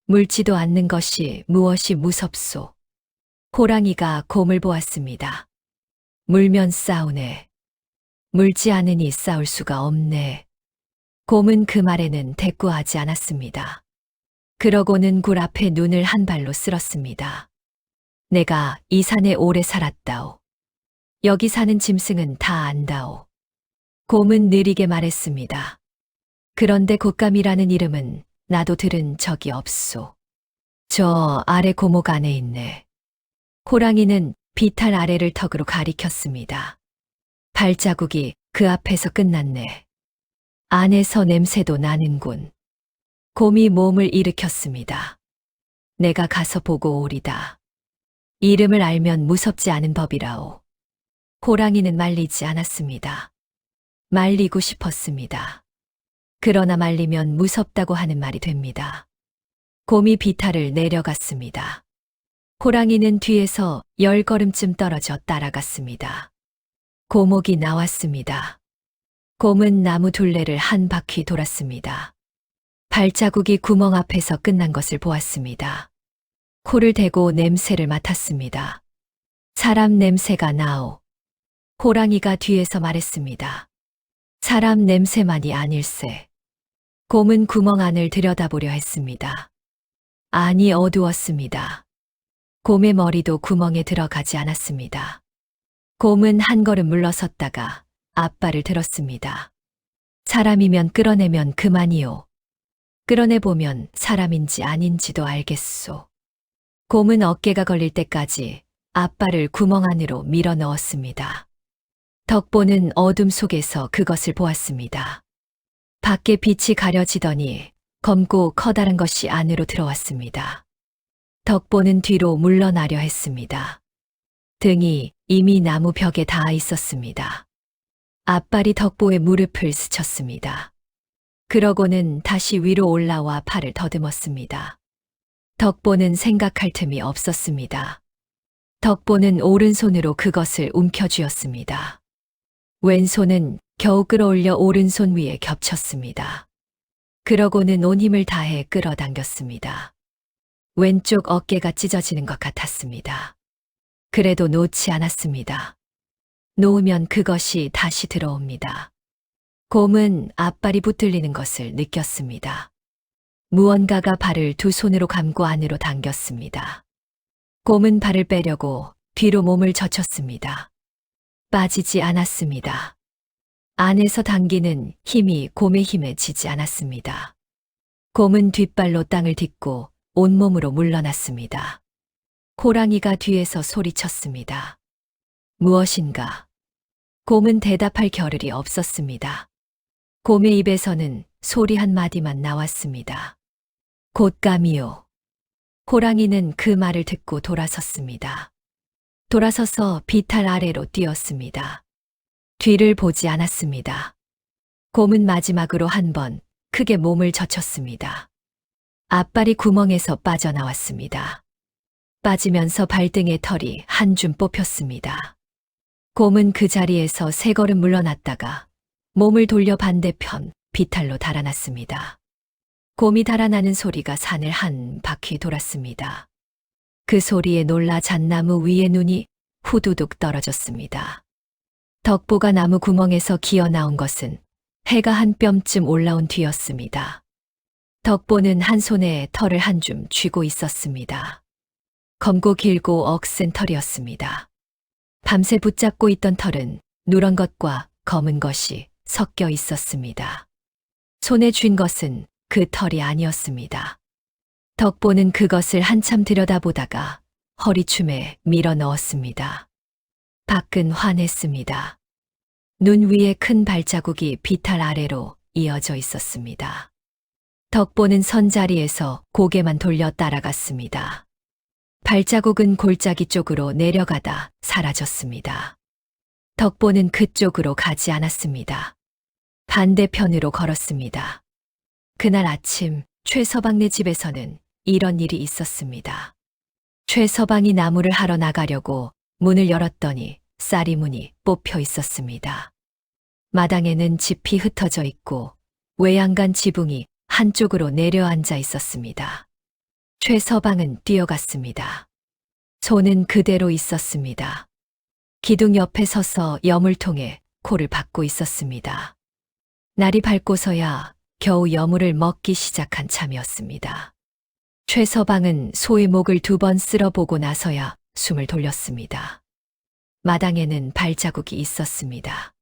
Speaker 2: 물지도 않는 것이 무엇이 무섭소. 호랑이가 곰을 보았습니다. 물면 싸우네. 물지 않으니 싸울 수가 없네. 곰은 그 말에는 대꾸하지 않았습니다. 그러고는 굴 앞에 눈을 한 발로 쓸었습니다. 내가 이 산에 오래 살았다오. 여기 사는 짐승은 다 안다오. 곰은 느리게 말했습니다. 그런데 곶감이라는 이름은 나도 들은 적이 없소. 저 아래 고목 안에 있네. 호랑이는 비탈 아래를 턱으로 가리켰습니다. 발자국이 그 앞에서 끝났네. 안에서 냄새도 나는군. 곰이 몸을 일으켰습니다. 내가 가서 보고 오리다. 이름을 알면 무섭지 않은 법이라오. 호랑이는 말리지 않았습니다. 말리고 싶었습니다. 그러나 말리면 무섭다고 하는 말이 됩니다. 곰이 비탈을 내려갔습니다. 호랑이는 뒤에서 10걸음쯤 떨어져 따라갔습니다. 고목이 나왔습니다. 곰은 나무 둘레를 한 바퀴 돌았습니다. 발자국이 구멍 앞에서 끝난 것을 보았습니다. 코를 대고 냄새를 맡았습니다. 사람 냄새가 나오. 호랑이가 뒤에서 말했습니다. 사람 냄새만이 아닐세. 곰은 구멍 안을 들여다보려 했습니다. 안이 어두웠습니다. 곰의 머리도 구멍에 들어가지 않았습니다. 곰은 한 걸음 물러섰다가 앞발을 들었습니다. 사람이면 끌어내면 그만이오. 끌어내보면 사람인지 아닌지도 알겠소. 곰은 어깨가 걸릴 때까지 앞발을 구멍 안으로 밀어 넣었습니다. 덕보는 어둠 속에서 그것을 보았습니다. 밖에 빛이 가려지더니 검고 커다란 것이 안으로 들어왔습니다. 덕보는 뒤로 물러나려 했습니다. 등이 이미 나무 벽에 닿아 있었습니다. 앞발이 덕보의 무릎을 스쳤습니다. 그러고는 다시 위로 올라와 팔을 더듬었습니다. 덕보는 생각할 틈이 없었습니다. 덕보는 오른손으로 그것을 움켜쥐었습니다. 왼손은 겨우 끌어올려 오른손 위에 겹쳤습니다. 그러고는 온 힘을 다해 끌어당겼습니다. 왼쪽 어깨가 찢어지는 것 같았습니다. 그래도 놓지 않았습니다. 놓으면 그것이 다시 들어옵니다. 곰은 앞발이 붙들리는 것을 느꼈습니다. 무언가가 발을 두 손으로 감고 안으로 당겼습니다. 곰은 발을 빼려고 뒤로 몸을 젖혔습니다. 빠지지 않았습니다. 안에서 당기는 힘이 곰의 힘에 지지 않았습니다. 곰은 뒷발로 땅을 딛고 온몸으로 물러났습니다. 호랑이가 뒤에서 소리쳤습니다. 무엇인가? 곰은 대답할 겨를이 없었습니다. 곰의 입에서는 소리 한 마디만 나왔습니다. 곶감이요. 호랑이는 그 말을 듣고 돌아섰습니다. 돌아서서 비탈 아래로 뛰었습니다. 뒤를 보지 않았습니다. 곰은 마지막으로 한 번 크게 몸을 젖혔습니다. 앞발이 구멍에서 빠져나왔습니다. 빠지면서 발등에 털이 한 줌 뽑혔습니다. 곰은 그 자리에서 세 걸음 물러났다가 몸을 돌려 반대편 비탈로 달아났습니다. 곰이 달아나는 소리가 산을 한 바퀴 돌았습니다. 그 소리에 놀라 잣나무 위에 눈이 후두둑 떨어졌습니다. 덕보가 나무 구멍에서 기어 나온 것은 해가 한 뼘쯤 올라온 뒤였습니다. 덕보는 한 손에 털을 한 줌 쥐고 있었습니다. 검고 길고 억센 털이었습니다. 밤새 붙잡고 있던 털은 누런 것과 검은 것이 섞여 있었습니다. 손에 쥔 것은 그 털이 아니었습니다. 덕보는 그것을 한참 들여다보다가 허리춤에 밀어 넣었습니다. 밖은 환했습니다. 눈 위에 큰 발자국이 비탈 아래로 이어져 있었습니다. 덕보는 선 자리에서 고개만 돌려 따라갔습니다. 발자국은 골짜기 쪽으로 내려가다 사라졌습니다. 덕보는 그쪽으로 가지 않았습니다. 반대편으로 걸었습니다. 그날 아침 최서방네 집에서는 이런 일이 있었습니다. 최서방이 나무를 하러 나가려고 문을 열었더니 쌀이 문이 뽑혀 있었습니다. 마당에는 짚이 흩어져 있고 외양간 지붕이 한쪽으로 내려앉아 있었습니다. 최서방은 뛰어갔습니다. 손은 그대로 있었습니다. 기둥 옆에 서서 여물통에 코를 박고 있었습니다. 날이 밝고서야 겨우 여물을 먹기 시작한 참이었습니다. 최서방은 소의 목을 2번 쓸어보고 나서야 숨을 돌렸습니다. 마당에는 발자국이 있었습니다.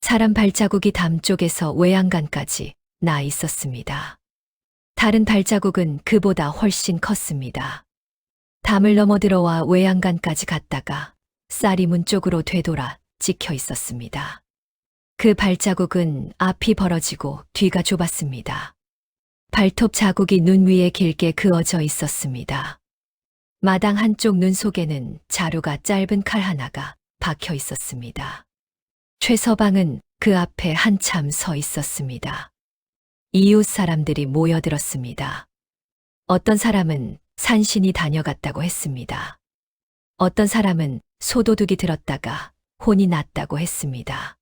Speaker 2: 사람 발자국이 담 쪽에서 외양간까지 나 있었습니다. 다른 발자국은 그보다 훨씬 컸습니다. 담을 넘어 들어와 외양간까지 갔다가 쌀이 문 쪽으로 되돌아 찍혀 있었습니다. 그 발자국은 앞이 벌어지고 뒤가 좁았습니다. 발톱 자국이 눈 위에 길게 그어져 있었습니다. 마당 한쪽 눈 속에는 자루가 짧은 칼 하나가 박혀 있었습니다. 최서방은 그 앞에 한참 서 있었습니다. 이웃 사람들이 모여들었습니다. 어떤 사람은 산신이 다녀갔다고 했습니다. 어떤 사람은 소도둑이 들었다가 혼이 났다고 했습니다.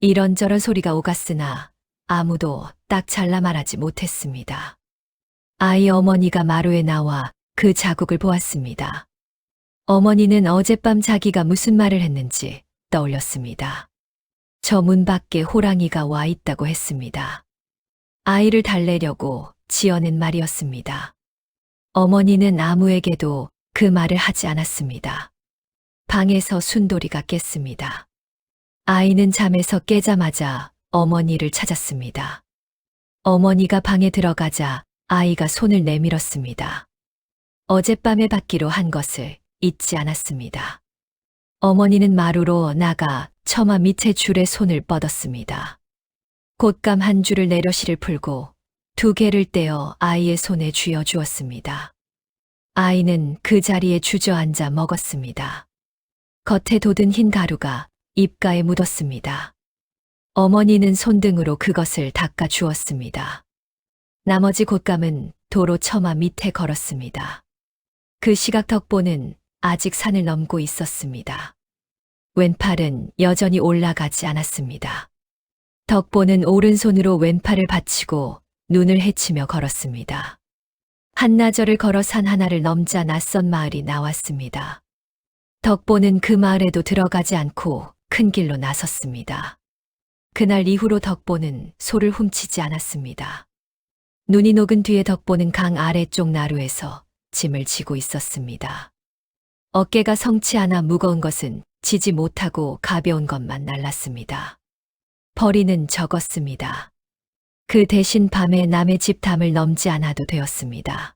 Speaker 2: 이런저런 소리가 오갔으나 아무도 딱 잘라 말하지 못했습니다. 아이 어머니가 마루에 나와 그 자국을 보았습니다. 어머니는 어젯밤 자기가 무슨 말을 했는지 떠올렸습니다. 저 문 밖에 호랑이가 와 있다고 했습니다. 아이를 달래려고 지어낸 말이었습니다. 어머니는 아무에게도 그 말을 하지 않았습니다. 방에서 순돌이가 깼습니다. 아이는 잠에서 깨자마자 어머니를 찾았습니다. 어머니가 방에 들어가자 아이가 손을 내밀었습니다. 어젯밤에 받기로 한 것을 잊지 않았습니다. 어머니는 마루로 나가 처마 밑에 줄에 손을 뻗었습니다. 곶감 한 줄을 내려 실을 풀고 2개를 떼어 아이의 손에 쥐어 주었습니다. 아이는 그 자리에 주저앉아 먹었습니다. 겉에 돋은 흰 가루가 입가에 묻었습니다. 어머니는 손등으로 그것을 닦아 주었습니다. 나머지 곶감은 도로 처마 밑에 걸었습니다. 그 시각 덕보는 아직 산을 넘고 있었습니다. 왼팔은 여전히 올라가지 않았습니다. 덕보는 오른손으로 왼팔을 받치고 눈을 헤치며 걸었습니다. 한나절을 걸어 산 하나를 넘자 낯선 마을이 나왔습니다. 덕보는 그 마을에도 들어가지 않고 큰 길로 나섰습니다. 그날 이후로 덕보는 소를 훔치지 않았습니다. 눈이 녹은 뒤에 덕보는 강 아래쪽 나루에서 짐을 지고 있었습니다. 어깨가 성치 않아 무거운 것은 지지 못하고 가벼운 것만 날랐습니다. 벌이는 적었습니다. 그 대신 밤에 남의 집 담을 넘지 않아도 되었습니다.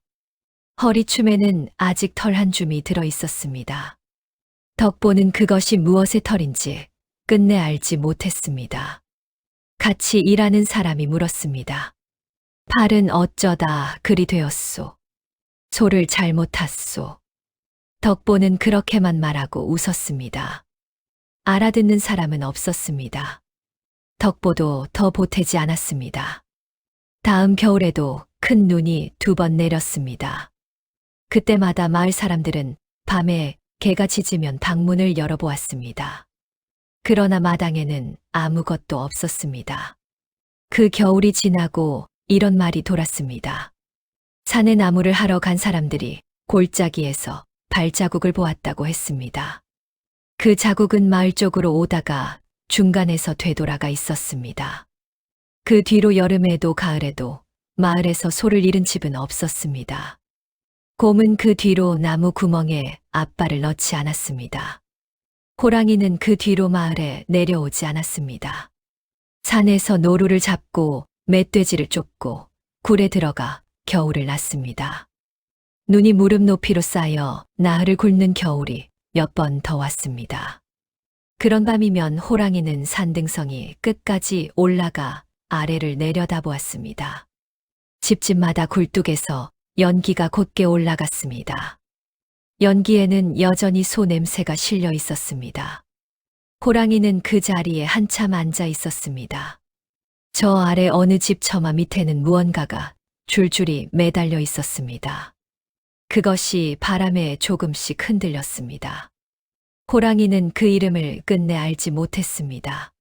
Speaker 2: 허리춤에는 아직 털 한 줌이 들어 있었습니다. 덕보는 그것이 무엇의 털인지 끝내 알지 못했습니다. 같이 일하는 사람이 물었습니다. 팔은 어쩌다 그리 되었소? 소를 잘못 탔소. 덕보는 그렇게만 말하고 웃었습니다. 알아듣는 사람은 없었습니다. 덕보도 더 보태지 않았습니다. 다음 겨울에도 큰 눈이 2번 내렸습니다. 그때마다 마을 사람들은 밤에 개가 짖으면 방문을 열어보았습니다. 그러나 마당에는 아무것도 없었습니다. 그 겨울이 지나고 이런 말이 돌았습니다. 산에 나무를 하러 간 사람들이 골짜기에서 발자국을 보았다고 했습니다. 그 자국은 마을 쪽으로 오다가 중간에서 되돌아가 있었습니다. 그 뒤로 여름에도 가을에도 마을에서 소를 잃은 집은 없었습니다. 곰은 그 뒤로 나무 구멍에 앞발을 넣지 않았습니다. 호랑이는 그 뒤로 마을에 내려오지 않았습니다. 산에서 노루를 잡고 멧돼지를 쫓고 굴에 들어가 겨울을 났습니다. 눈이 무릎 높이로 쌓여 나흘을 굶는 겨울이 몇 번 더 왔습니다. 그런 밤이면 호랑이는 산등성이 끝까지 올라가 아래를 내려다보았습니다. 집집마다 굴뚝에서 연기가 곧게 올라갔습니다. 연기에는 여전히 소 냄새가 실려 있었습니다. 호랑이는 그 자리에 한참 앉아 있었습니다. 저 아래 어느 집 처마 밑에는 무언가가 줄줄이 매달려 있었습니다. 그것이 바람에 조금씩 흔들렸습니다. 호랑이는 그 이름을 끝내 알지 못했습니다.